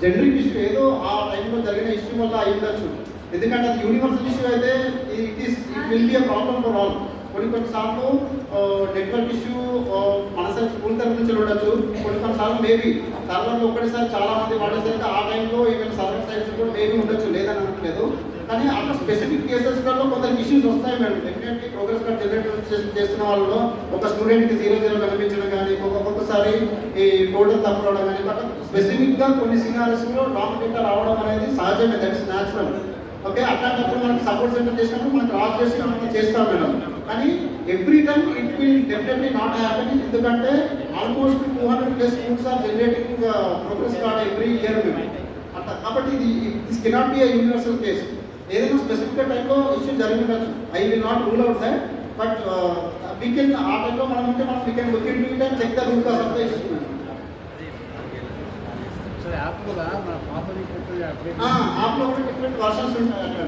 జనరిక్ ఇష్యూ ఏదో ఆ టైంలో జరిగిన ఇష్యూ వల్ల అయి ఉండొచ్చు. ఎందుకంటే అది యూనివర్సల్ ఇష్యూ అయితే it will be a problem for all. కొన్నిసార్లు నెట్వర్క్ ఇష్యూ మన సైడ్ స్కూల్ తరఫు నుంచి ఉండొచ్చు, కొన్నిసార్లు మేబీ సర్వర్లు ఒక్కటేసారి చాలా మంది వాడేసరికి ఆ టైంలో ఈవెన్ సర్వర్ సైడ్స్ కూడా మేబీ ఉండొచ్చు, లేదని అనట్లేదు. కానీ అట్లా స్పెసిఫిక్ కేసెస్లలో కొందరికి ఇష్యూస్ వస్తాయి madam. Definitely progress card generate చేస్తున్న వాళ్ళలో ఒక స్టూడెంట్కి 0 కనిపించడం కానీ ఒక్కొక్కసారి ఈ టోటల్ తప్పు రావడం కానీ అట్లా స్పెసిఫిక్గా కొన్ని సినారీస్లో రాంగ్ డేటా రావడం అనేది సహజమే, దట్ ఇస్ న్యాచురల్. ఓకే, అట్లాంటప్పుడు మనకి సపోర్ట్ సెంటర్ చేసినప్పుడు మనం క్రాస్ చేసి మనం చేస్తాం మేడం. కానీ every time it will definitely not happen, ఎందుకంటే almost 200+ schools are generating progress card every year మేము. అట్లా కాబట్టి this cannot be a universal case. ఏదైనా స్పెసిఫిక్ టైంలో ఇష్యూ జరిగి ఉండొచ్చు, I will not rule out that, but we can ఆ టైంలో మనం ఉంటే మనం we can look in to it and check the root cause of the issue. యాప్లో మన పాత యాప్లో కూడా డిఫరెంట్ వర్షన్స్ ఉంటాయి అట్లా.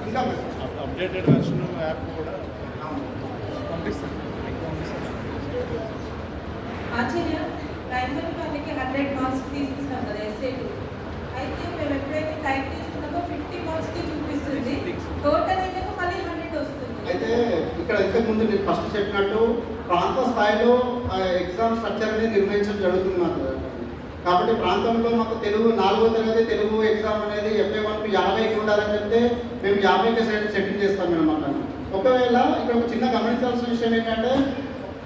ఇంకా అప్డేటెడ్ వెర్షన్ యాప్ కూడా పంపిస్తాను. ఆశ్చర్య ప్రైమరీ వాళ్ళకి 100 మార్క్స్ తీసుకుంటాం కదా ఎస్ఏ2. అయితే మేము ఎప్పుడైతే టైప్ తీసుకున్నామో 50 మార్క్స్కి చూపిస్తుంది, టోటల్ అయితే మళ్ళీ 100 వస్తుంది. అయితే ఇక్కడ ఇంతకుముందు నేను ఫస్ట్ చెప్పినట్టు ప్రాంత స్థాయిలో ఎగ్జామ్ స్ట్రక్చర్ అనేది నిర్వహించడం జరుగుతుంది మాకు. కాబట్టి ప్రాంతంలో మాకు తెలుగు 4వ తరగతి తెలుగు ఎగ్జామ్ అనేది FA1కు 50కి ఉండాలని చెప్తే మేము 50కి సెట్టింగ్ చేస్తాం మేము అన్నమాట. ఒకవేళ ఇక్కడ ఒక చిన్న గమనించాల్సిన విషయం ఏంటంటే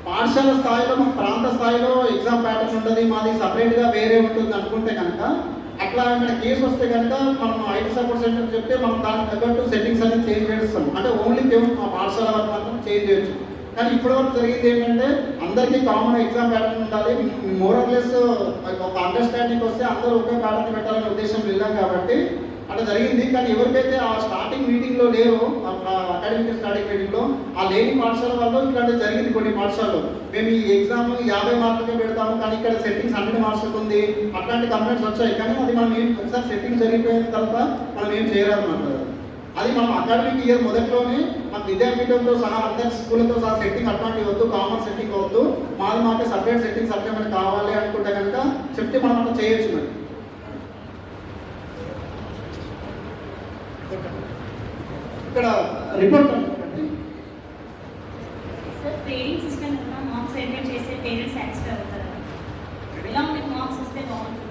పాఠశాల స్థాయిలో మన ప్రాంత స్థాయిలో ఎగ్జామ్ ప్యాటర్న్ ఉంటుంది, మాది సపరేట్గా వేరే ఉంటుంది అనుకుంటే కనుక అట్లా ఏమైనా కేసు వస్తే కనుక మనం ఐటీ సపోర్ట్ సెంటర్ చెప్తే మనం దానికి తగ్గట్టు సెట్టింగ్స్ అనేది చేంజ్ చేస్తాం. అంటే ఓన్లీ కేవలం మా పాఠశాల వరకు మాత్రం చేంజ్ చేయొచ్చు. కానీ ఇప్పటివరకు జరిగింది ఏంటంటే అందరికీ కామన్ ఎగ్జామ్ ప్యాటర్న్ ఉండాలి, మోరల్లెస్ ఒక అండర్స్టాండింగ్ వస్తే అందరూ ఒకే ప్యాటర్న్ పెట్టాలనే ఉద్దేశం వెళ్ళాం కాబట్టి అట్లా జరిగింది. కానీ ఎవరికైతే ఆ స్టార్టింగ్ మీటింగ్లో లేరో, అకాడమిక్ స్టార్టింగ్ మీటింగ్లో ఆ లేని పాఠశాల వాళ్ళు ఇట్లాంటివి జరిగింది కొన్ని పాఠశాలలో. మేము ఈ ఎగ్జామ్ 50 మార్కులకే పెడతాము కానీ ఇక్కడ సెట్టింగ్స్ 100 మార్క్స్ ఉంది, అట్లాంటి కంప్లైంట్స్ వచ్చాయి. కానీ అది మనం ఏం ఒకసారి సెట్టింగ్ జరిగిపోయిన తర్వాత మనం ఏం చేయరాదన్నమాట. అది మనం అకాడమిక్ ఇయర్ మొదట్లోనే మన విద్యాపీఠంతో సహా అందరి స్కూళ్ళతో సహా సెట్టింగ్ అట్లాంటివి వద్దు, కామన్ సెట్టింగ్ వద్దు, మాకే సపరేట్ సెట్టింగ్స్ అట్లా మనకి కావాలి అనుకుంటే కనుక చెప్తే మనం అట్లా చేయొచ్చు. మరి ఇక్కడ రిపోర్ట్ సార్ ట్రేడింగ్ సిస్టమ్ ఉన్న మార్క్స్ సెపరేట్ చేస్తే పేరెంట్స్ సాటిస్ఫై అవుతారా? ఎలా మీకు మార్క్స్ వస్తే బాగుంటుంది?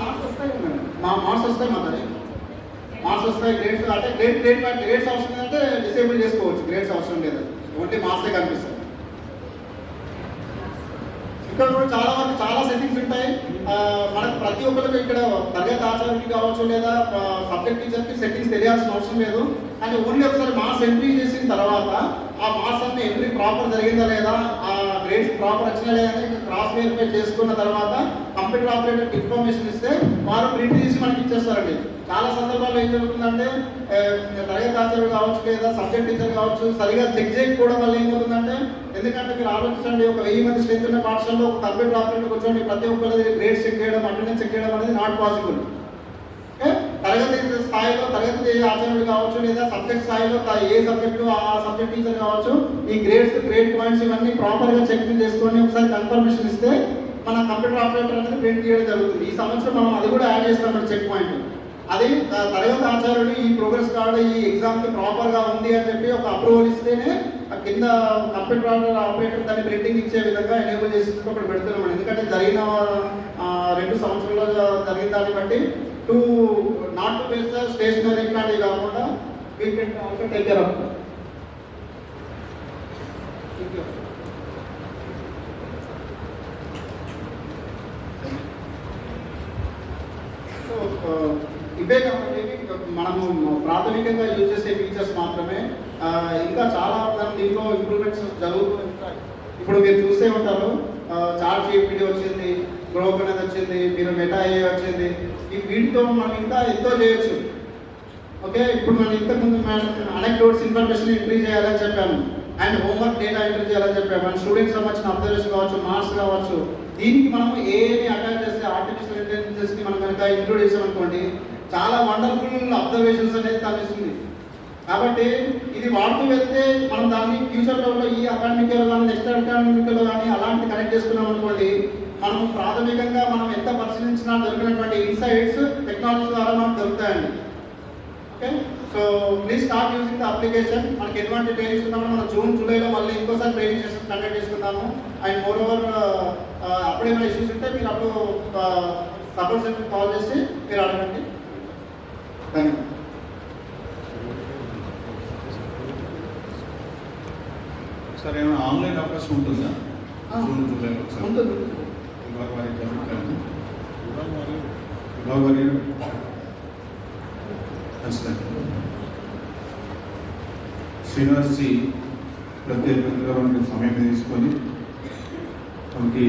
మార్క్స్ వస్తాయి మేడం, మార్క్స్ వస్తాయి మాకు, మార్క్స్ వస్తాయి. గ్రేడ్స్ అంటే గ్రేడ్స్ అవసరం లేదంటే డిసేబుల్ చేసుకోవచ్చు, గ్రేడ్స్ అవసరం లేదు, ఓన్లీ మార్క్సే కనిపిస్తాయి. ఇక్కడ కూడా చాలా వరకు చాలా సెట్టింగ్స్ ఉంటాయి. మనకు ప్రతి ఒక్కరికి ఇక్కడ తరగతి ఆచార్యుడికి కావచ్చు లేదా సబ్జెక్ట్ టీచర్కి సెట్టింగ్స్ తెలియాల్సిన అవసరం లేదు. కానీ ఓన్లీ ఒకసారి మార్క్స్ ఎంట్రీ చేసిన తర్వాత ఆ మార్క్స్ అన్ని ఎంట్రీ ప్రాపర్ జరిగిందా లేదా, ఆ గ్రేడ్స్ ప్రాపర్ వచ్చినా లేదా క్రాస్ వెరిఫై చేసుకున్న తర్వాత కంప్యూటర్ ఆపరేటర్ ఇన్ఫర్మేషన్ ఇస్తే వారు ప్రింట్ తీసి మనకి ఇచ్చేస్తారండి. చాలా సందర్భాల్లో ఏం జరుగుతుందంటే తరగతి ఆచార్యుడు కావచ్చు లేదా సబ్జెక్ట్ టీచర్ కావచ్చు సరిగా చెక్ చేయకపోవడం వల్ల ఏమవుతుందంటే, ఎందుకంటే మీరు ఆలోచించండి, ఒక 1000 మంది స్ట్రెంత్ ఉన్న పాఠశాలలో ఒక కంప్యూటర్ ఆపరేటర్ కూర్చొని ప్రతి ఒక్కరి గ్రేడ్స్ చెక్ చేయడం, అటెండెన్స్ చెక్ చేయడం అనేది నాట్ పాసిబుల్. తరగతి స్థాయిలో తరగతి ఆచార్యుడు కావచ్చు లేదా సబ్జెక్ట్ స్థాయిలో ఏ సబ్జెక్టు ఆ సబ్జెక్ట్ టీచర్ కావచ్చు ఈ గ్రేడ్ పాయింట్స్ ఇవన్నీ ప్రాపర్గా చెక్ చేసుకొని ఒకసారి కన్ఫర్మేషన్ ఇస్తే మన కంప్యూటర్ ఆపరేటర్ అనేది ప్రింట్ చేయడం జరుగుతుంది. ఈ సంవత్సరం మనం అది కూడా యాడ్ చేస్తాం చెక్ పాయింట్. అది తరగతి ఆచార్యుడు ఈ ప్రోగ్రెస్ కార్డు ఈ ఎగ్జామ్కి ప్రాపర్గా ఉంది అని చెప్పి ఒక అప్రూవల్ ఇస్తేనే కింద కంప్యూటర్ ఆపరేటర్ దాన్ని ప్రింటింగ్ ఇచ్చే విధంగా ఎనేబుల్ చేసి ఒకటి పెడుతున్నాం. ఎందుకంటే జరిగిన 2 సంవత్సరాల్లో జరిగిన దాన్ని బట్టి not to waste the stationery ఇట్లాంటివి కాకుండా we can also take care of that. So ఇవే కాబట్టి మనము ప్రాథమికంగా యూజ్ చేసే ఫీచర్స్ మాత్రమే, ఇంకా చాలా దీంట్లో ఇంప్రూవ్మెంట్స్ జరుగుతూ ఉంటాయి. ఇప్పుడు మీరు చూసే ఉంటారు చార్ట్ జీపీటీ వచ్చింది, గ్రోక్ అనేది వచ్చింది, మీరు మెటా ఏ వచ్చింది. ఈ వీటితో మనం ఇంకా ఎంతో చేయొచ్చు. ఓకే, ఇప్పుడు మనం ఇంతకుముందు అనెక్డోట్స్ ఇన్ఫర్మేషన్ ఎంట్రీ చేయాలని చెప్పాము, అండ్ హోంవర్క్ డేటా ఎంట్రీ చేయాలని చెప్పాము, అండ్ స్టూడెంట్స్ సంబంధించిన అబ్జర్వేషన్ కావచ్చు, మార్క్స్ కావచ్చు. దీనికి మనం ఏమి అటాచ్ చేస్తే ఆర్టిఫిషియల్ ఇంటెలిజెన్స్ని మనం కనుక ఇంక్లూడ్ చేసామనుకోండి చాలా వండర్ఫుల్ అబ్జర్వేషన్స్ అనేది కనిపిస్తుంది. కాబట్టి ఇది వాడుతూ వెళ్తే మనం దాన్ని ఫ్యూచర్లో ఈ అకాడమిక్ ఇయర్ కానీ నెక్స్ట్ అకాడమిక్ ఇయర్ కానీ అలాంటి కనెక్ట్ చేసుకున్నాం అనుకోండి, మనం ప్రాథమికంగా మనం ఎంత పరిశీలించినా దొరికినటువంటి ఇన్సైట్స్ టెక్నాలజీ ద్వారా మనకు దొరుకుతాయండి. Okay, so please start using the application. మనకి ఎటువంటి ట్రైనింగ్స్ ఉన్నామో మనం జూన్ జూలైలో మళ్ళీ ఇంకోసారి ట్రైనింగ్ సెషన్ కండక్ట్ చేసుకుందాము. అండ్ మోర్ ఓవర్ అప్పుడేమైనా ఇష్యూస్ ఉంటే మీరు అప్పుడు సపోర్ట్ సెంటర్ కాల్ చేసి మీరు అడగండి. ధన్యవాదాలు. సార్ ఏమైనా ఆన్లైన్ అవకాశం ఉంటుందా? జూన్ జూలై ఒకసారి ఉంటుంది. విభాగవారి ఖచ్చితంగా శ్రీనివాస్ జీ ప్రత్యేకంగా మనకి సమయం తీసుకొని మనకి